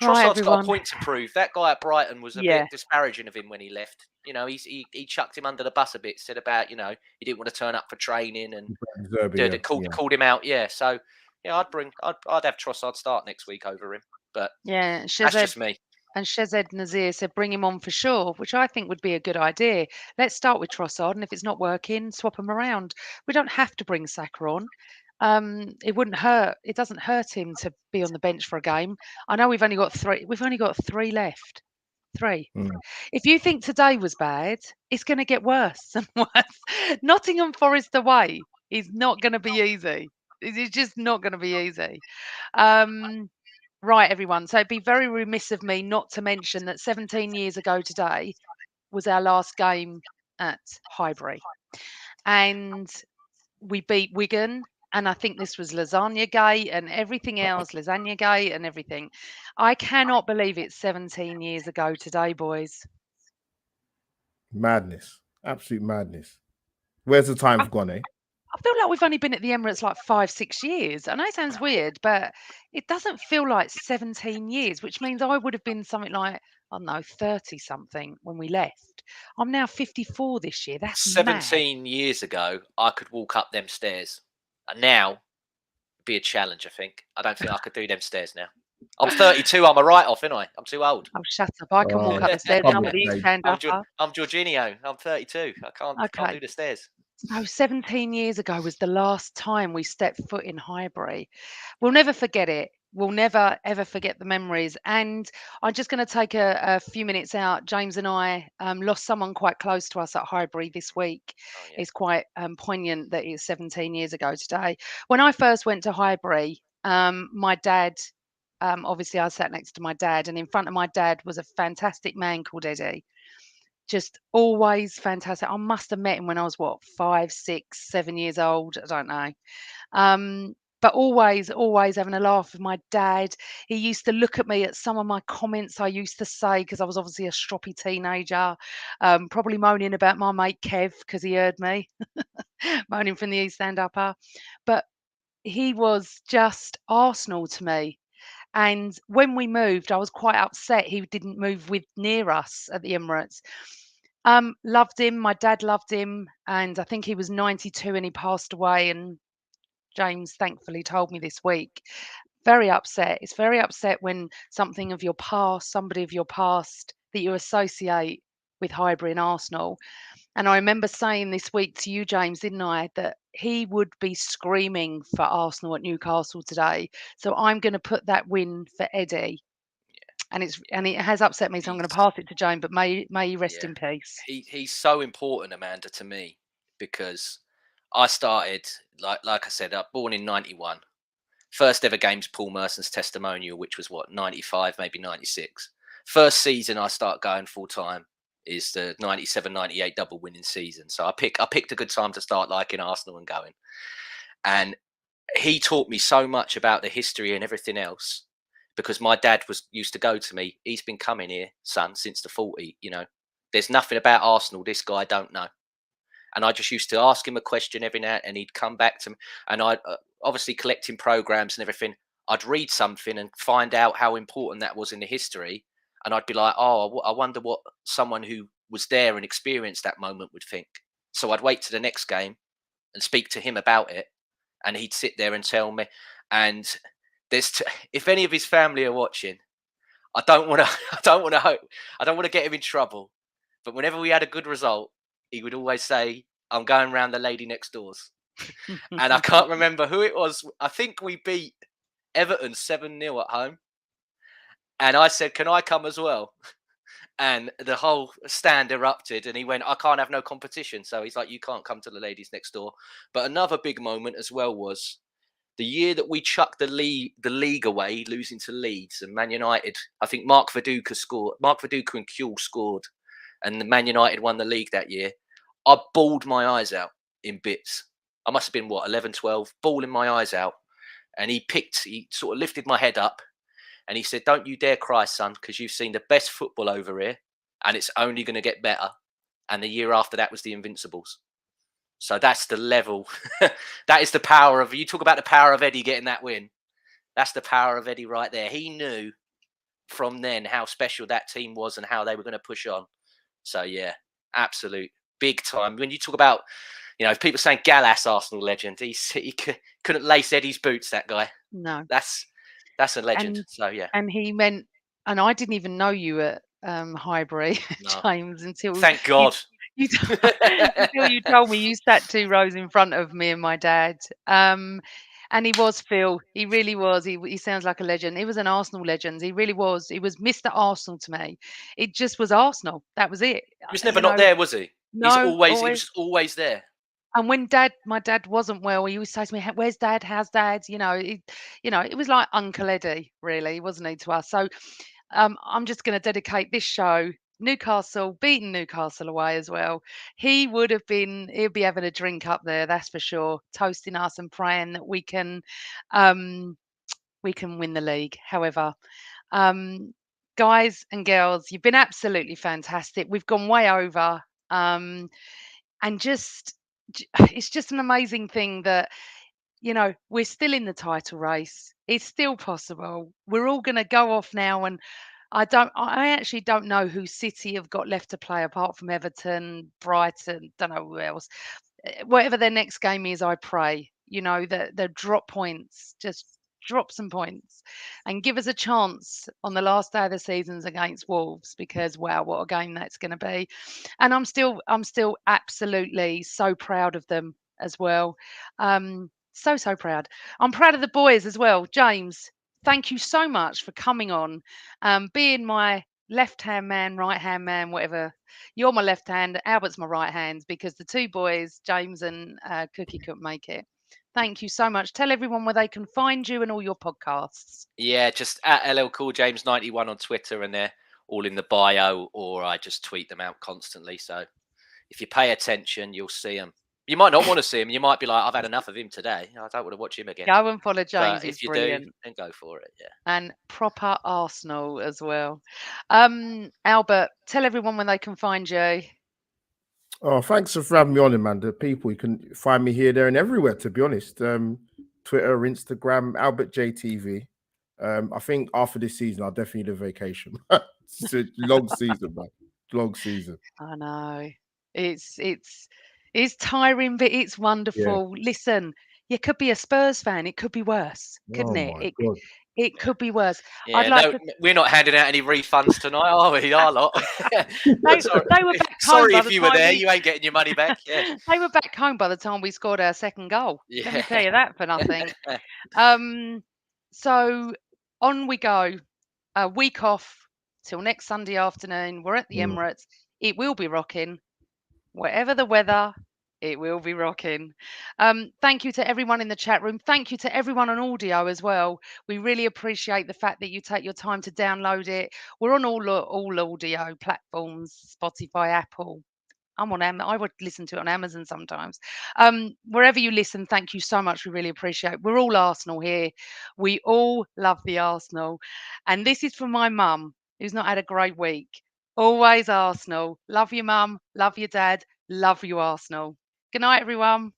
Right, Trossard's got a everyone. point to prove. That guy at Brighton was a Yeah. bit disparaging of him when he left. You know, he chucked him under the bus a bit. Said about, you know, he didn't want to turn up for training and called him out. Yeah, so yeah, I'd have Trossard start next week over him. But Yeah, that's just me. And Shezed Nazir said bring him on for sure, which I think would be a good idea. Let's start with Trossard, and if it's not working, swap him around. We don't have to bring Saka on. It wouldn't hurt. It doesn't hurt him to be on the bench for a game. I know we've only got three. We've only got three left. Three. If you think today was bad, it's going to get worse and worse. Nottingham Forest away is not going to be easy. It's just not going to be easy. Right, everyone. So it'd be very remiss of me not to mention that 17 years ago today was our last game at Highbury. And we beat Wigan. And I think this was Lasagna Gate and everything else, Lasagna Gate and everything. I cannot believe it's 17 years ago today, boys. Madness. Absolute madness. Where's the time gone, eh? I feel like we've only been at the Emirates like 5-6 years. I know it sounds weird, but it doesn't feel like 17 years, which means I would have been something like, I don't know, 30 something when we left. I'm now 54 this year. That's 17 mad. years ago, I could walk up them stairs. And now, it'd be a challenge, I think. I don't think I could do them stairs now. I'm 32. I'm a write-off, ain't I? I'm too old. Oh, shut up. I can walk up the stairs and I'm at the East Stand upper. I'm Jorginho. I'm 32. I can't do the stairs. So 17 years ago was the last time we stepped foot in Highbury. We'll never forget it. We'll never, ever forget the memories. And I'm just going to take a few minutes out. James and I lost someone quite close to us at Highbury this week. Oh, yeah. It's quite poignant that it's 17 years ago today. When I first went to Highbury, my dad, obviously I sat next to my dad, and in front of my dad was a fantastic man called Eddie. Just always fantastic. I must have met him when I was 5, 6, 7 years old. I don't know. But always having a laugh with my dad. He used to look at me at some of my comments I used to say because I was obviously a stroppy teenager, probably moaning about my mate Kev because he heard me moaning from the East Stand upper. But he was just Arsenal to me. And when we moved, I was quite upset he didn't move near us at the Emirates. Loved him. My dad loved him. And I think he was 92 and he passed away. And James thankfully told me this week. Very upset. It's very upset when something of your past, somebody of your past that you associate with Highbury and Arsenal. And I remember saying this week to you, James, didn't I, that he would be screaming for Arsenal at Newcastle today. So I'm going to put that win for Eddie. And it has upset me, so I'm going to pass it to James. But may he rest in peace. He's so important, Amanda, to me, because I started like I said, born in '91. First ever game's Paul Merson's testimonial, which was 95, maybe 96. First season I start going full time is the 97-98 double winning season. So I picked a good time to start liking Arsenal and going. And he taught me so much about the history and everything else, because my dad used to go to me. He's been coming here, son, since the 40. You know, there's nothing about Arsenal this guy don't know. And I just used to ask him a question every now and he'd come back to me. And I obviously collecting programs and everything. I'd read something and find out how important that was in the history. And I'd be like, oh, I wonder what someone who was there and experienced that moment would think. So I'd wait to the next game and speak to him about it. And he'd sit there and tell me. And if any of his family are watching, I don't want to get him in trouble. But whenever we had a good result, he would always say, I'm going round the lady next doors. And I can't remember who it was. I think we beat Everton 7-0 at home. And I said, can I come as well? And the whole stand erupted and he went, I can't have no competition. So he's like, you can't come to the ladies next door. But another big moment as well was the year that we chucked the league away, losing to Leeds and Man United. I think Mark Viduka and Kuehl scored. And the Man United won the league that year. I bawled my eyes out in bits. I must have been 11, 12, bawling my eyes out. And he sort of lifted my head up and he said, don't you dare cry, son, because you've seen the best football over here and it's only going to get better. And the year after that was the Invincibles. So that's the level. That is the power of, you talk about the power of Eddie getting that win. That's the power of Eddie right there. He knew from then how special that team was and how they were going to push on. So yeah, absolute big time. When you talk about, people saying Gallas Arsenal legend, he couldn't lace Eddie's boots, that guy. No. That's a legend. And So yeah. and he meant, and I didn't even know you at Highbury, No. James, until Thank God. until you told me. You sat 2 rows in front of me and my dad. And he was Phil. He really was. He sounds like a legend. He was an Arsenal legend. He really was. He was Mr. Arsenal to me. It just was Arsenal. That was it. He was never not there, was he? No, He was always there. And when my dad wasn't well, he used to say to me, "Where's Dad? How's Dad?" It was like Uncle Eddie, really, wasn't he, to us? So, I'm just going to dedicate this show. Newcastle, beating Newcastle away as well. He'd be having a drink up there, that's for sure, toasting us and praying that um, we can win the league. However, guys and girls, you've been absolutely fantastic. We've gone way over, and it's just an amazing thing that we're still in the title race. It's still possible. We're all going to go off now, and I actually don't know who City have got left to play apart from Everton, Brighton, don't know who else. Whatever their next game is, I pray, that they drop points, just drop some points and give us a chance on the last day of the seasons against Wolves, because wow, what a game that's going to be. And I'm still absolutely so proud of them as well. So proud. I'm proud of the boys as well. James, thank you so much for coming on, being my left hand man, right hand man, whatever. You're my left hand, Albert's my right hand, because the 2 boys, James and Cookie, couldn't make it. Thank you so much. Tell everyone where they can find you and all your podcasts. Yeah, just at LL Cool James 91 on Twitter, and they're all in the bio, or I just tweet them out constantly. So if you pay attention, you'll see them. You might not want to see him. You might be like, I've had enough of him today. I don't want to watch him again. Go and follow James. But He's if you brilliant. do, then go for it. Yeah. And proper Arsenal as well. Albert, tell everyone when they can find you. Oh, thanks for having me on, Amanda. People, you can find me here, there, and everywhere, to be honest. Twitter, Instagram, Albert JTV. I think after this season, I'll definitely need a vacation. It's a long season, man. Long season. I know. It's tiring, but it's wonderful. Listen, you could be a Spurs fan. It could be worse, couldn't Oh it? my God. It could be worse. Yeah, I'd like to. we're not handing out any refunds tonight, are we? Our lot. They were back home Sorry by if the you were time there, you ain't getting your money back. Yeah. They were back home by the time we scored our second goal. Let me tell you that for nothing. So on we go. A week off till next Sunday afternoon. We're at the Emirates. It will be rocking. Whatever the weather, it will be rocking. Thank you to everyone in the chat room. Thank you to everyone on audio as well. We really appreciate the fact that you take your time to download it. We're on all audio platforms, Spotify, Apple. I'm on I would listen to it on Amazon sometimes. Wherever you listen, thank you so much. We really appreciate it. We're all Arsenal here. We all love the Arsenal. And this is from my mum, who's not had a great week. Always Arsenal. Love you, mum. Love your dad. Love you, Arsenal. Good night, everyone.